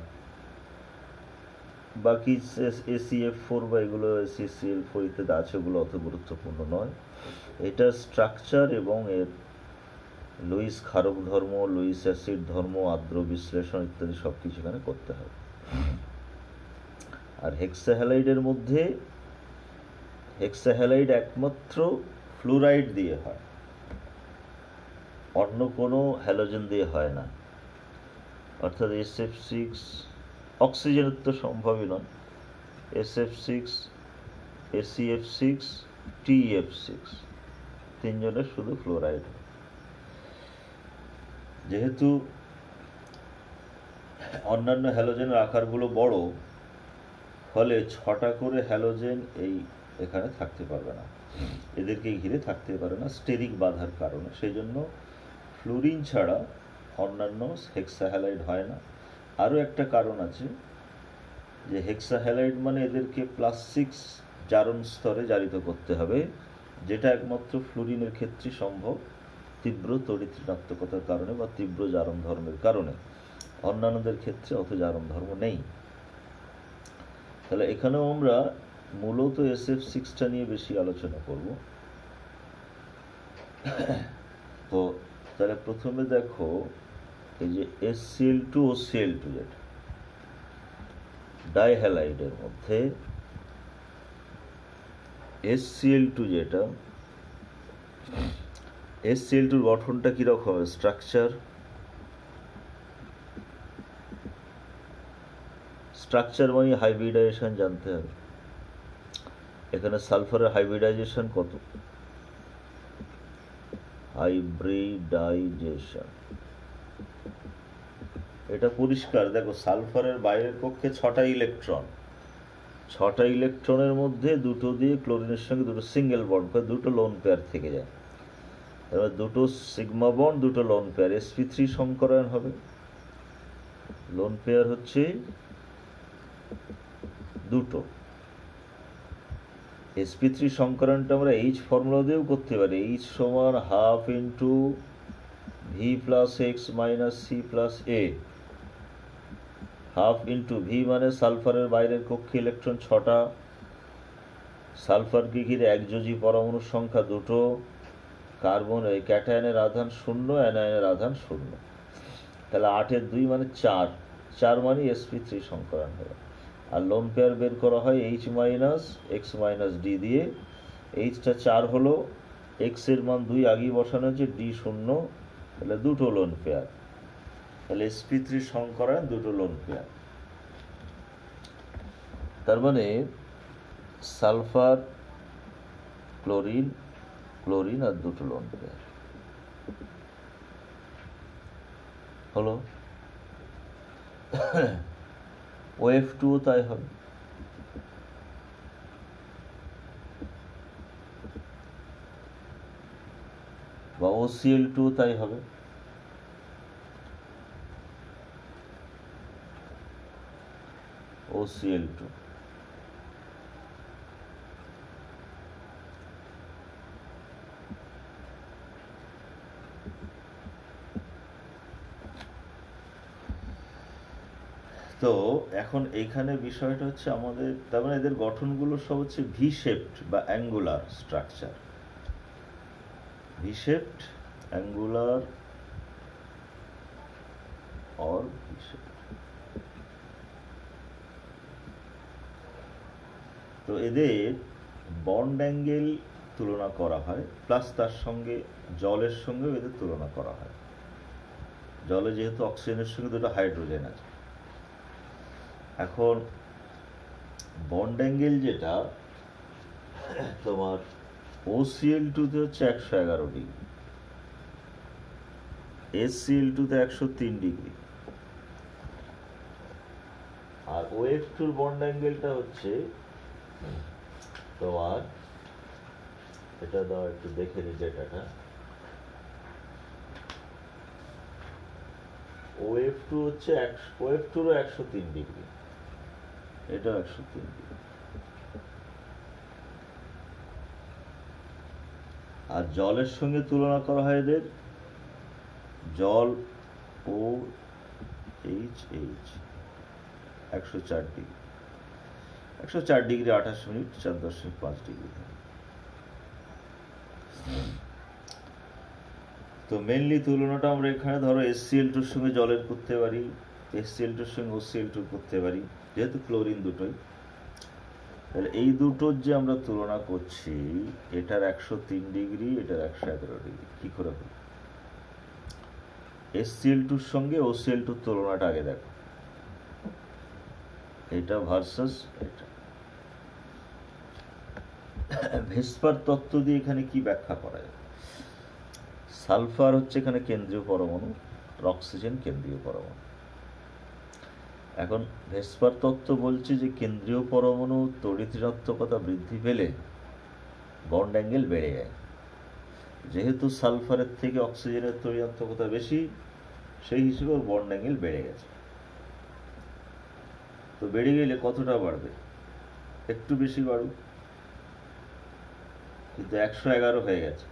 A: বাকি ACF4 বা এগুলো ACCl4 ইত্যাদি আছে, ওগুলো অত গুরুত্বপূর্ণ নয়। এটা স্ট্রাকচার এবং এর লুইস ক্ষারক ধর্ম, লুইস অ্যাসিড ধর্ম, আর্দ্র বিশ্লেষণ ইত্যাদি সব কিছু এখানে করতে হবে। আর হেক্সাহ্যালাইডের মধ্যে হেক্সাহ্যালাইড একমাত্র ফ্লুরাইড দিয়ে হয়, অন্য কোনো হ্যালোজেন দিয়ে হয় না। অর্থাৎ SF6, অক্সিজেনের তো সম্ভবই নয়, SF6, ACF6, TF6, তিনজনের শুধু ফ্লোরাইড। যেহেতু অন্যান্য হ্যালোজেনের আকারগুলো বড়, ফলে 6টা করে হ্যালোজেন এখানে থাকতে পারবে না, এদেরকে ঘিরে থাকতে পারে না স্টেরিক বাধার কারণে। সেই জন্য ফ্লুরিন ছাড়া অন্যান্য হেক্সাহ্যালাইড হয় না। আরও একটা কারণ আছে, যে হেক্সাহ্যালাইড মানে এদেরকে +6 জারণ স্তরে জারিত করতে হবে, যেটা একমাত্র ফ্লুরিনের ক্ষেত্রে সম্ভব তীব্র তড়িৎ ঋণাত্মকতার কারণে বা তীব্র জারণ ধর্মের কারণে। অন্যান্যদের ক্ষেত্রে অত জারণ ধর্ম নেই। তাহলে এখানেও আমরা মূলত SF6টা নিয়ে বেশি আলোচনা করব। তো তাহলে প্রথমে দেখো, এই যে HCl2 OCl2 যেটা ডাইহ্যালাইডের মধ্যে, HCl2 যেটা, HCl2 গঠনটা কিরকম হবে, স্ট্রাকচার মানে হাইব্রিডাইজেশন জানতে হবে। এখানে সালফারের হাইব্রিডাইজেশন কত, হাইব্রিডাইজেশন এটা পরিষ্কার দেখো, সালফারের বাইরের পক্ষে 6টা ইলেকট্রন, 6টা ইলেকট্রনের মধ্যে 2টো দিয়ে ক্লোরিনের সঙ্গে 2টো সিঙ্গেল বন্ড করে 2টো লোন পেয়ার থেকে যায়। এবার 2টো সিগমা বন্ড, 2টো লোন পেয়ার, sp3 সংকরায়ন হবে। লোন পেয়ার হচ্ছে 2টো। sp3 সংকরণটা আমরা H ফর্মুলা দিয়েও করতে পারি, H সমান ½ into V plus X minus C plus A, half into V মানে সালফারের বাইরের কক্ষে ইলেকট্রন 6টা, সালফারকে ঘিরে একযোজী পরমাণুর সংখ্যা 2টো, কার্বন এই ক্যাটায়নের আধান 0, অ্যানায়নের আধান 0। তাহলে 8-এর 2 মানে 4, 4 মানে sp3 সংকরণ হবে। আর লোন পেয়ার বের করা হয় H minus X minus D দিয়ে। Hটা 4 হলো, X এর মান 2 আগেই বসানো হচ্ছে, D 0, তাহলে 2টো লোন পেয়ার। তাহলে sp3 সংকরণ 2টো লোন পেয়ার। তার মানে সালফার, ক্লোরিন, ক্লোরিন আর 2টো লোন পেয়ার হলো। OF2 তাই হবে। বা OCl2 তাই হবে। OCl2 তো এখন এইখানে বিষয়টা হচ্ছে আমাদের, তার মানে এদের গঠনগুলো সব হচ্ছে ভি শেপড বা angular structure, V shaped, angular or V shaped. তো এদের বন্ড অ্যাঙ্গেল তুলনা করা হয়, প্লাস তার সঙ্গে জলের সঙ্গেও এদের তুলনা করা হয়। জলে যেহেতু অক্সিজেনের সঙ্গে দুটো হাইড্রোজেন আছে, এখন বন্ড অ্যাঙ্গেল যেটা তোমার OCl2 হচ্ছে 111 ডিগ্রি, HCl2 103 ডিগ্রি, আর OF2 বন্ড অ্যাঙ্গেলটা হচ্ছে তোমার, এটা দাও একটু দেখে নি ডেটাটা, OF2 হচ্ছে OF2 103 ডিগ্রি, এটা 103 ডিগ্রি। আর জলের সঙ্গে তুলনা করা হয় এদের, জল OHH 104 degree, 104 degree 28 minute 4.5 degree. তো মেনলি তুলনাটা আমরা এখানে ধরো HCl2 সঙ্গে জলের করতে পারি, HCl2 সঙ্গে OCl2 করতে পারি, যেহেতু ক্লোরিন দুটোই। তাহলে এই দুটোর যে আমরা তুলনা করছি, এটার 103 ডিগ্রি, এটার 111 ডিগ্রি, কি করে হল? HCl2 সঙ্গে OCl2 তুলনাটা আগে দেখো, এটা ভার্সাস এটা। ভেস্পার তত্ত্ব দিয়ে এখানে কি ব্যাখ্যা করা যায়? সালফার হচ্ছে এখানে কেন্দ্রীয় পরমাণু, অক্সিজেন কেন্দ্রীয় পরমাণু। এখন ভেস্পার তত্ত্ব বলছে যে কেন্দ্রীয় পরমাণু তড়িৎ ঋণাত্মকতা বৃদ্ধি পেলে বন্ড অ্যাঙ্গেল বেড়ে যায়। যেহেতু সালফারের থেকে অক্সিজেনের তড়িৎ ঋণাত্মকতা বেশি, সেই হিসেবে ওর বন্ড অ্যাঙ্গেল বেড়ে গেছে। তো বেড়ে গেলে কতটা বাড়বে? একটু বেশি বাড়ুক, কিন্তু 111 হয়ে গেছে।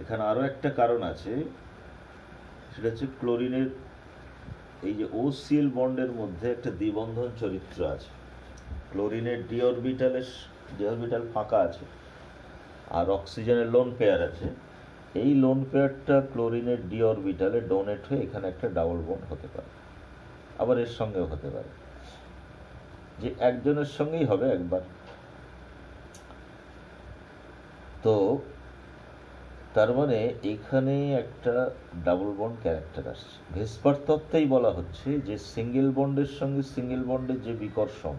A: এখানে আরো একটা কারণ আছে, সেটা হচ্ছে ক্লোরিনের এই যে OCl বন্ডের মধ্যে একটা দ্বিবন্ধন চরিত্র আছে। ক্লোরিনের ডি অরবিটাল ফাঁকা আছে, আর অক্সিজেনের লোন পেয়ার আছে। এই লোন পেয়ারটা ক্লোরিনের ডি অরবিটালে ডোনেট হয়ে এখানে একটা ডাবল বন্ড হতে পারে, আবার এর সঙ্গেও হতে পারে, যে একজনের সঙ্গেই হবে একবার। তো তার মানে এখানে একটা ডাবল বন্ড ক্যারেক্টার আসছে। ভেস্পার তত্ত্বেই বলা হচ্ছে যে সিঙ্গেল বন্ডের সঙ্গে সিঙ্গেল বন্ডের যে বিকর্ষণ,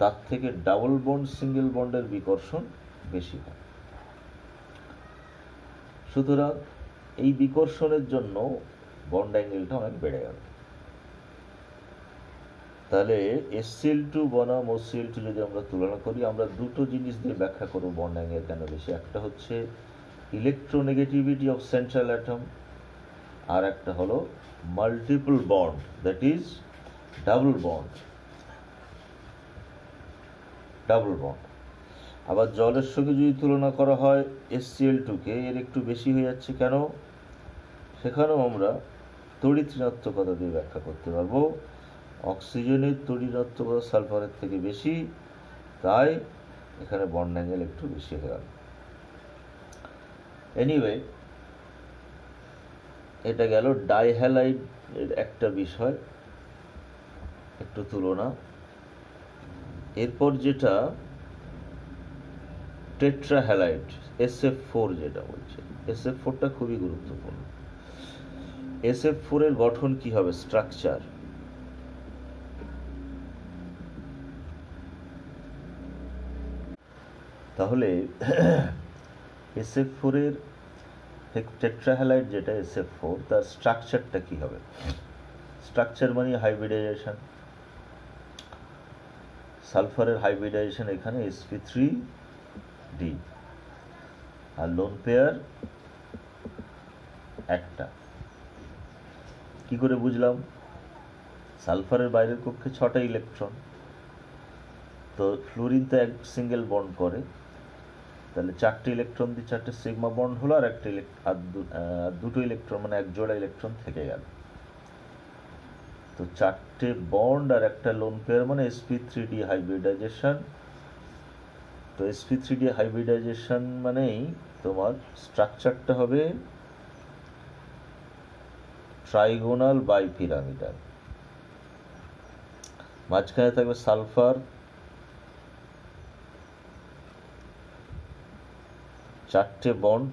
A: তার থেকে ডাবল বন্ড সিঙ্গেল বন্ডের বিকর্ষণ বেশি হয়। সুতরাং এই বিকর্ষণের জন্য বন্ড অ্যাঙ্গেলটা অনেক বেড়ে গেল। তাহলে HCl2 বনাম OCl2 যদি আমরা তুলনা করি, আমরা দুটো জিনিস দিয়ে ব্যাখ্যা করব বন্ড অ্যাঙ্গেল কেন বেশি। একটা হচ্ছে ইলেকট্রোনেগেটিভিটি অফ সেন্ট্রাল অ্যাটম, আর একটা হলো multiple bond, that is double bond. আবার জলের সঙ্গে যদি তুলনা করা হয় HCl2-কে, এর একটু বেশি হয়ে যাচ্ছে কেন? সেখানেও আমরা তড়িৎ ঋণাত্মকতা দিয়ে ব্যাখ্যা করতে পারবো। অক্সিজেনের তড়িৎ ঋণাত্মকতা সালফারের থেকে বেশি, তাই এখানে বন্ড অ্যাঙ্গেল একটু বেশি হয়ে গেল। এনিওয়ে, এটা গেল ডাইহ্যালাইড এর একটা বিষয়, একটু তুলনা। এরপর যেটা টেট্রাহ্যালাইড, SF4 যেটা বলছে, SF4টা খুবই গুরুত্বপূর্ণ। SF4 এর গঠন কি হবে, স্ট্রাকচার? তাহলে SF4 এর টেট্রাহ্যালাইড যেটা SF4, তার স্ট্রাকচারটা কি হবে? স্ট্রাকচার মানে হাইব্রিডাইজেশন। সালফারের হাইব্রিডাইজেশন এখানে sp3d, আর লোন পেয়ার একটা। কি করে বুঝলাম? সালফারের বাইরের কক্ষে 6টা ইলেকট্রন, তো ফ্লোরিন তো এক সিঙ্গেল বন্ড করে, তাহলে 4টে ইলেকট্রন দিয়ে 4টে সিগমা বন্ড হলো, আর একটা 2টো ইলেকট্রন মানে এক জোড়া ইলেকট্রন থেকে গেল। তো 4টে বন্ড আর একটা লোন পেয়ার মানে sp3d হাইব্রিডাইজেশন। তো sp3d হাইব্রিডাইজেশন মানেই তোমার স্ট্রাকচারটা হবে ট্রাইগোনাল বাইপিরামিডাল, মাঝখানে থাকবে সালফার, 4টে বন্ড,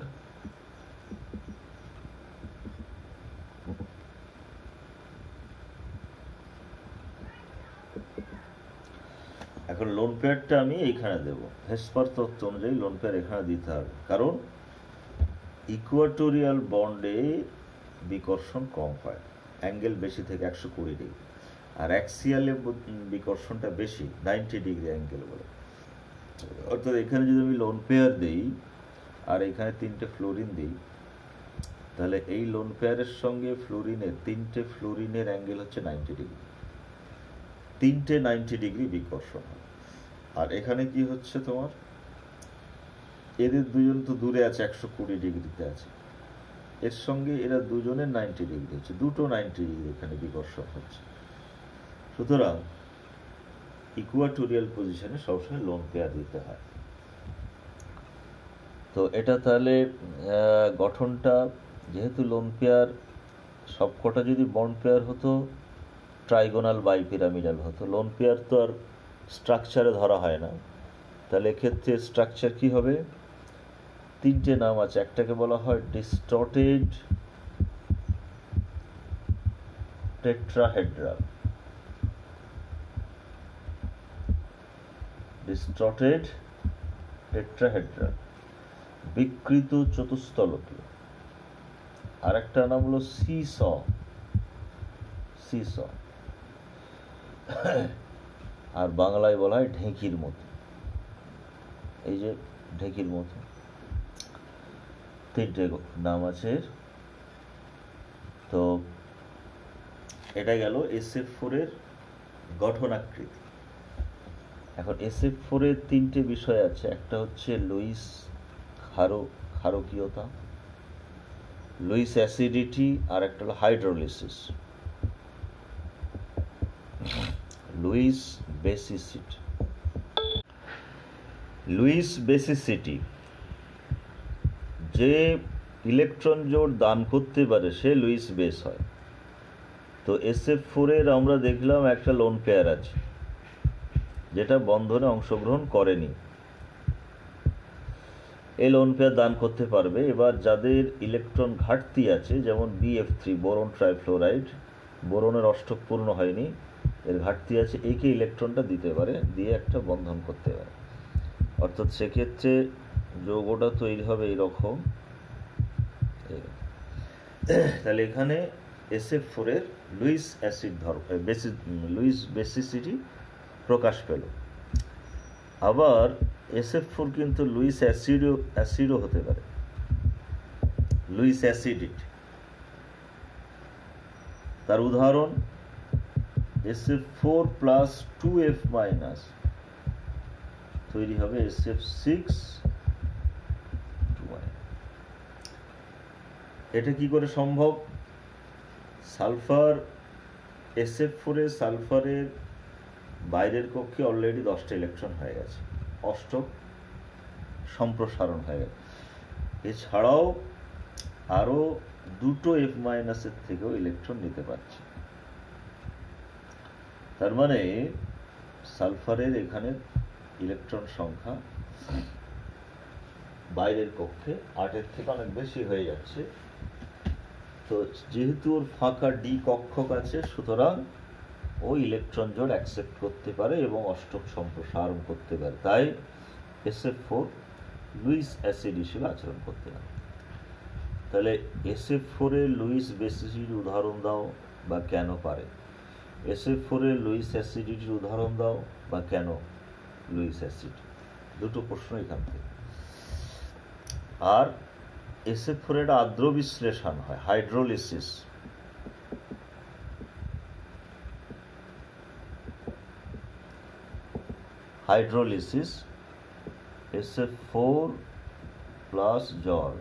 A: এখন লোন পেয়ারটা আমি এইখানে দেব। হেসপার তত্ত্ব অনুযায়ী লোন পেয়ার এখানে দিতে হবে, কারণ ইকুয়াটোরিয়াল বন্ডে বিকর্ষণ কম হয়, অ্যাঙ্গেল বেশি থেকে 120 ডিগ্রি, আর অ্যাক্সিয়ালে বিকর্ষণটা বেশি, 90 ডিগ্রি অ্যাঙ্গেল বলে। অর্থাৎ এখানে যদি আমি লোন পেয়ার দিই আর এখানে 3টে ফ্লোরিন দিই, তাহলে এই লোন পেয়ারের সঙ্গে ফ্লোরিনের 3টে ফ্লোরিনের অ্যাঙ্গেল হচ্ছে 90 ডিগ্রি, 3টে 90 ডিগ্রি বিকর্ষণ। আর এখানে কি হচ্ছে তোমার, এদের দুজন তো দূরে আছে, 120 ডিগ্রিতে আছে, এর সঙ্গে এরা দুজনের 90 ডিগ্রি হচ্ছে, দুটো 90 ডিগ্রি এখানে বিকর্ষণ হচ্ছে। সুতরাং ইকুয়াটোরিয়াল পজিশনে সবসময় লোন পেয়ার দিতে হয়। তো এটা তাহলে গঠনটা, যেহেতু লোন পেয়ার সবকটা যদি বন্ড পেয়ার হতো ট্রাইগোনাল বাইপিরামিডাল হতো, লোন পেয়ার তো আর স্ট্রাকচারে ধরা হয় না, তাহলে এক্ষেত্রে স্ট্রাকচার কি হবে, 3টে নাম আছে। একটাকে বলা হয় ডিস্টর্টেড টেট্রাহেড্রাল, ডিস্টর্টেড টেট্রাহেড্রাল, বিকৃত চতুস্তলকীয়। আর একটা নাম হলো সিস, সিস, আর বাংলায় বলা হয় ঢেঁকির মতো, এই যে ঢেঁকির মতো, 3টে নাম আছে। তো এটা গেল SF4 এর গঠনাকৃতি। এখন SF4 এর 3টে বিষয় আছে, একটা হচ্ছে লুইস ক্ষারকীয়তা, লুইস অ্যাসিডিটি, আর একটা হলো hydrolysis, Lewis basicity. Lewis basicity, যে ইলেকট্রন জোড় দান করতে পারে সে লুইস বেস হয়। তো SF4 এর আমরা দেখলাম একটা লোন পেয়ার আছে যেটা বন্ধনে অংশগ্রহণ করেনি, এই লোন পেয়ার দান করতে পারবে। এবার যাদের ইলেকট্রন ঘাটতি আছে, যেমন BF3 বোরন ট্রাইফ্লোরাইড, বোরনের অষ্টক পূর্ণ হয়নি, এর ঘাটতি আছে, একে ইলেকট্রনটা দিতে পারে, দিয়ে একটা বন্ধন করতে পারে। অর্থাৎ সেক্ষেত্রে যৌগটা তৈরি হবে এইরকম। তাহলে এখানে SF4 এর লুইস অ্যাসিড লুইস বেসিসিটি প্রকাশ পেল। আবার SF4 কিন্তু লুইস অ্যাসিডও হতে পারে, লুইস অ্যাসিডিটি। তার উদাহরণ SF4 প্লাস 2F মাইনাস তৈরি হবে SF6। এটা কি করে সম্ভব? সালফার SF4 এ সালফারের বাইরের কক্ষে অলরেডি 10টা ইলেকট্রন হয়ে গেছে, অষ্টক সম্প্রসারণ হয়ে গেছে। এছাড়াও আরো 2টো F মাইনাসের থেকেও ইলেকট্রন নিতে পারছে। তার মানে সালফারের এখানে ইলেকট্রন সংখ্যা বাইরের কক্ষে 8-এর থেকে অনেক বেশি হয়ে যাচ্ছে। তো যেহেতু ওর ফাঁকা ডি কক্ষক আছে, সুতরাং ও ইলেকট্রন জোড় অ্যাকসেপ্ট করতে পারে এবং অষ্টক সম্প্রসারণ করতে পারে, তাই SF4 লুইস অ্যাসিড হিসেবে আচরণ করতে পারে। তাহলে SF4 এর লুইস বেসিসিটির উদাহরণ দাও বা কেন পারে, SF4 এর লুইস অ্যাসিডিটির উদাহরণ দাও বা কেন লুইস অ্যাসিড, দুটো প্রশ্ন এখান থেকে। আর SF4 এর আদ্র বিশ্লেষণ হয়, হাইড্রোলিসিস। হাইড্রোলিসিস SF4 প্লাস জল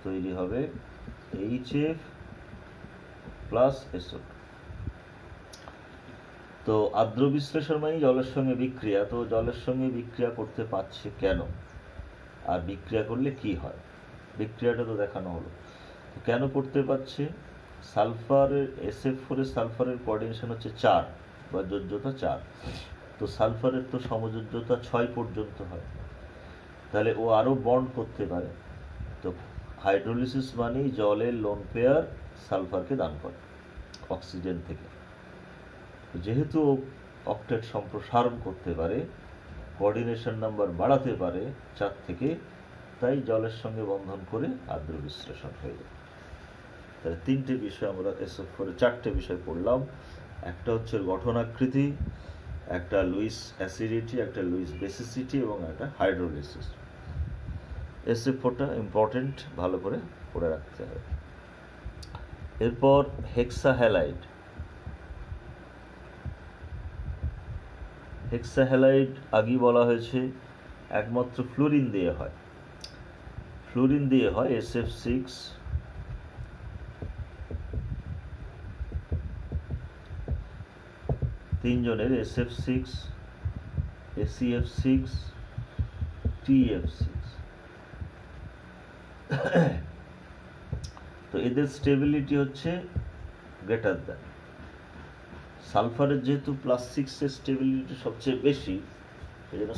A: তৈরি হবে HF প্লাস SO2। তো আর্দ্র বিশ্লেষণ মানে জলের সঙ্গে বিক্রিয়া। তো জলের সঙ্গে বিক্রিয়া করতে পারছে কেন, আর বিক্রিয়া করলে কি হয়, বিক্রিয়াটা তো দেখানো হলো। কেন করতে পারছে? সালফারের SF4 এর সালফারের কোঅর্ডিনেশন হচ্ছে 4 বা যোজ্যতা 4। তো সালফারের তো সমযোজ্যতা 6 পর্যন্ত হয়, তাহলে ও আরও বন্ড করতে পারে। তো হাইড্রোলিসিস মানেই জলের লোন পেয়ার সালফারকে দান করে অক্সিজেন থেকে। যেহেতু অক্টেট সম্প্রসারণ করতে পারে, কোঅর্ডিনেশন নাম্বার বাড়াতে পারে 4 থেকে, তাই জলের সঙ্গে বন্ধন করে আর্দ্র বিশ্লেষণ হয়ে যায়। তাহলে 3টে বিষয় আমরা SF4 4টে বিষয় পড়লাম। একটা হচ্ছে গঠনাকৃতি, একটা লুইস অ্যাসিডিটি, একটা লুইস বেসিসিটি এবং একটা হাইড্রোলিসিস। SF4টা ইম্পর্টেন্ট, ভালো করে পড়ে রাখতে হবে। এরপর হেক্সাহ্যালাইড। হেক্সাহ্যালাইড আগেই বলা হয়েছে একমাত্র ফ্লোরিন দিয়ে হয়। ফ্লোরিন দিয়ে হয় SF6, তিনজনের SF6, ACF6, TF6। তো এদের স্টেবিলিটি হচ্ছে গ্রেটার দ্যান। সালফারের যেহেতু +6 স্টেবিলিটি সবচেয়ে বেশি, এই জন্য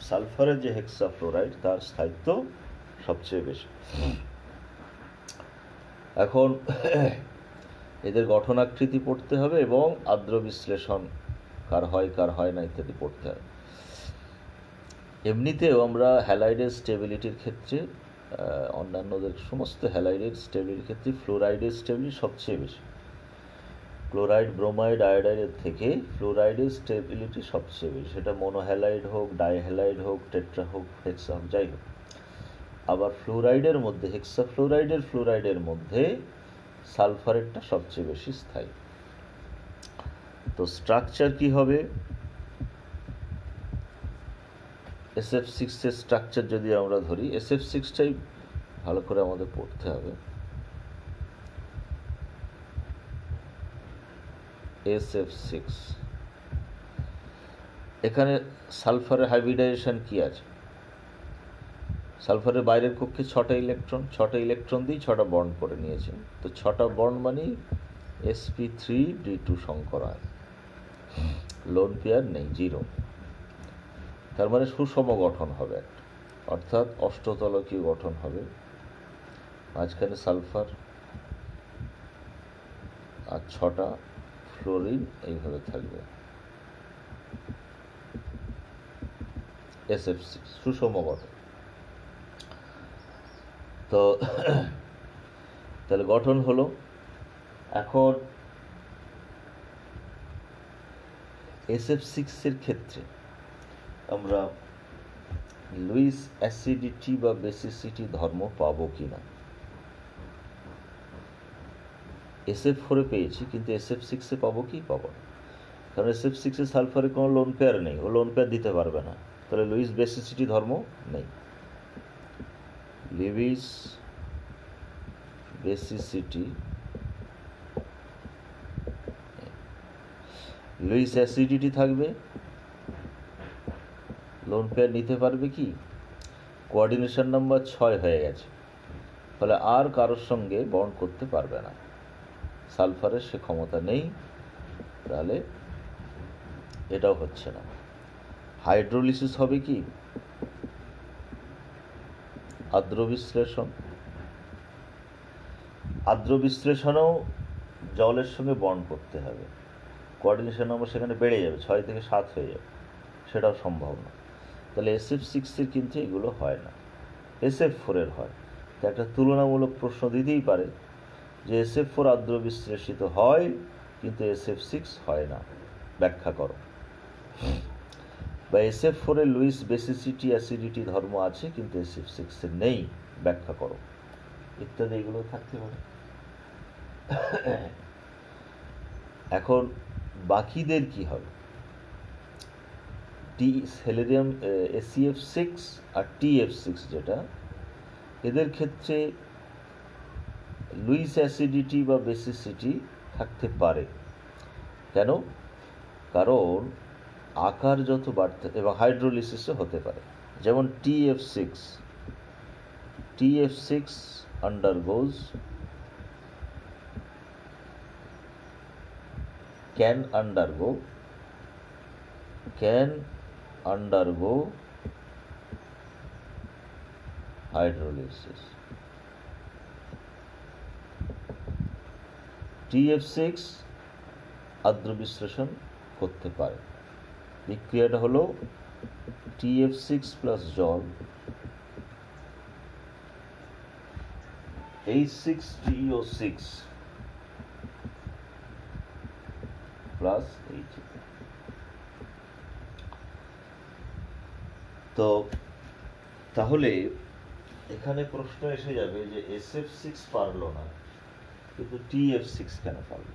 A: সালফারের যে হেক্সাফ্লোরাইড তার স্থায়িত্ব সবচেয়ে বেশি। এখন এদের গঠনাকৃতি পড়তে হবে এবং আর্দ্র বিশ্লেষণ কার হয় না ইত্যাদি পড়তে হবে। এমনিতেও আমরা হ্যালাইডের স্টেবিলিটির ক্ষেত্রে অন্যান্যদের সমস্ত হ্যালাইডের স্টেবিলিটির ক্ষেত্রে ফ্লোরাইডের স্টেবিলিটি সবচেয়ে বেশি। ক্লোরাইড, ব্রোমাইড, আয়োডাইডের থেকে ফ্লোরাইডের স্টেবিলিটি সবচেয়ে বেশি। সেটা মোনোহ্যালাইড হোক, ডাইহ্যালাইড হোক, টেট্রা হোক, হেক্সা হোক, যাই হোক। আবার ফ্লোরাইডের মধ্যে ফ্লোরাইডের মধ্যে সালফারেরটা সবচেয়ে বেশি স্থায়ী। তো স্ট্রাকচার কি হবে? SF6 এর স্ট্রাকচার যদি আমরা ধরি, SF6টাই ভালো করে আমাদের পড়তে হবে। SF6 এখানে সালফারের হাইব্রিডাইজেশন কি আছে? সালফারের বাইরের কক্ষে 6টা ইলেকট্রন দিয়ে 6টা বন্ড করে নিয়েছে। তো 6টা বন্ড মানে sp3d2 সংকরায়ন, লোন পেয়ার নেই, 0। তার মানে সুষম গঠন হবে একটা, অর্থাৎ অষ্টতলকীয় গঠন হবে। মাঝখানে সালফার আর 6টা ফ্লোরিন এইভাবে থাকবে। SF6 সুষম গঠন। তো তাহলে গঠন হলো। এখন SF6 এর ক্ষেত্রে আমরা লুইস অ্যাসিডিটি বা বেসিসিটি ধর্ম পাবো কিনা? SF4 পেয়েছি, কিন্তু SF6 পাবো কি? পাবো না, কারণ SF6 সালফারে কোনো লোন পেয়ার নেই, ও লোন পেয়ার দিতে পারবে না। তাহলে লুইস বেসিসিটি ধর্ম নেই। লুইস বেসিসিটি, লুইস অ্যাসিডিটি থাকবে, লোন পেয়ার নিতে পারবে কি? কোঅর্ডিনেশন নাম্বার 6 হয়ে গেছে, ফলে আর কারোর সঙ্গে বন্ড করতে পারবে না। সালফারের সে ক্ষমতা নেই, তাহলে এটাও হচ্ছে না। হাইড্রোলিসিস হবে কি? আর্দ্র বিশ্লেষণেও জলের সঙ্গে বন্ড করতে হবে, কোঅর্ডিনেশন নাম্বার সেখানে বেড়ে যাবে, 6 থেকে 7 হয়ে যাবে, সেটাও সম্ভব না। তাহলে SF6 এর কিন্তু এগুলো হয় না, SF4 এর হয়। তো একটা তুলনামূলক প্রশ্ন দিতেই পারে যে SF4 আর্দ্র বিশ্লেষিত হয় কিন্তু SF6 হয় না, ব্যাখ্যা করো। বা SF4 এর লুইস বেসিসিটি অ্যাসিডিটি ধর্ম আছে কিন্তু SF6 এর নেই, ব্যাখ্যা করো, ইত্যাদি এগুলো থাকতে পারে। এখন বাকিদের কি হবে? সেলেনিয়াম ACF6 আর TF6 যেটা, এদের ক্ষেত্রে লুইস অ্যাসিডিটি বা বেসিসিটি থাকতে পারে, কেন? কারণ আকার যত বাড়তে, এবং হাইড্রোলিসিসও হতে পারে, যেমন TF6 undergoes can undergo hydrolysis. TF6 আদ্র বিশ্লেষণ করতে পারে। বিক্রিয়াটা হলো TF6 প্লাস জল H6TO6 প্লাস H। তো তাহলে এখানে প্রশ্ন এসে যাবে যে SF6 পারলো না, কিন্তু TF6 কেন পারলো?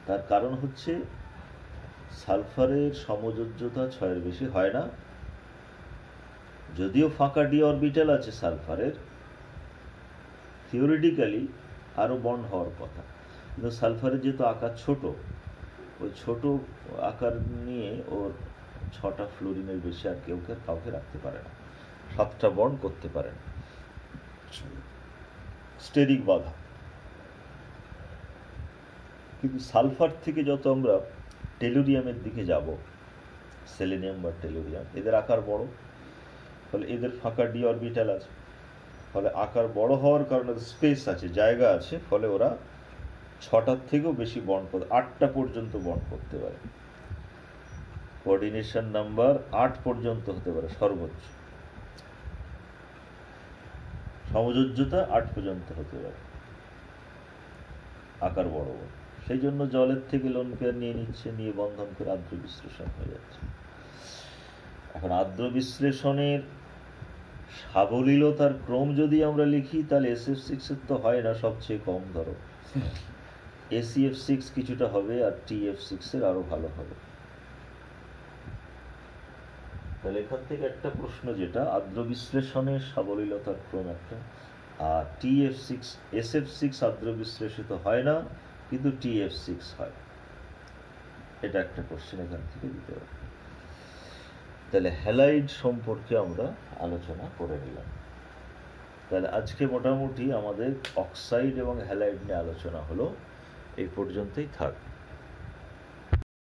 A: তার কারণ হচ্ছে সালফারের সমযোজ্যতা 6-এর বেশি হয় না। যদিও ফাঁকা ডি অরবিটাল আছে সালফারের, থিওরিটিক্যালি আরও বন্ড হওয়ার কথা, কিন্তু সালফারের যেহেতু আকার ছোট, ওই ছোট আকার নিয়ে ওর 6টা ফ্লোরিনের বেশি আর কাউকে রাখতে পারে না, 7টা বন্ড করতে পারে না, স্টেরিক বাধা। কিন্তু সালফার থেকে যত আমরা টেলুরিয়ামের দিকে যাব, সেলেনিয়াম বা টেলুরিয়াম, এদের আকার বড়, ফলে এদের ফাঁকা ডি অরবিটাল আছে, ফলে আকার বড় হওয়ার কারণে স্পেস আছে, জায়গা আছে, ফলে ওরা 6টার থেকেও বেশি বন্ড করতে, 8টা পর্যন্ত বন্ড করতে পারে। কোঅর্ডিনেশন নাম্বার 8 পর্যন্ত হতে পারে সর্বোচ্চ, সমযোজ্যতা 8 পর্যন্ত হতে পারে, আকার বড় বড়। সেই জন্য জলের থেকে লোন পেয়ার নিয়ে নিচ্ছে, নিয়ে বন্ধন করে আদ্র বিশ্লেষণ হয়ে যাচ্ছে। এখন আদ্র বিশ্লেষণের সাবলীলতার ক্রম যদি আমরা লিখি, তাহলে SF6 এর তো হয় না, সবচেয়ে কম ধরো ACF6 কিছুটা হবে, আর TF6 এর আরো ভালো হবে। তাহলে এখান থেকে একটা প্রশ্ন, যেটা আদ্র বিশ্লেষণের সাবলীলতার ক্রম একটা, আর SF6 আদ্র বিশ্লেষিত হয় না, কিন্তু TF6 হয়, এটা একটা কোশ্চেন এখান থেকে দিতে হবে। তাহলে হ্যালাইড সম্পর্কে আমরা আলোচনা করে নিলাম। তাহলে আজকে মোটামুটি আমাদের অক্সাইড এবং হ্যালাইড নিয়ে আলোচনা হলো, এই পর্যন্তই থাক।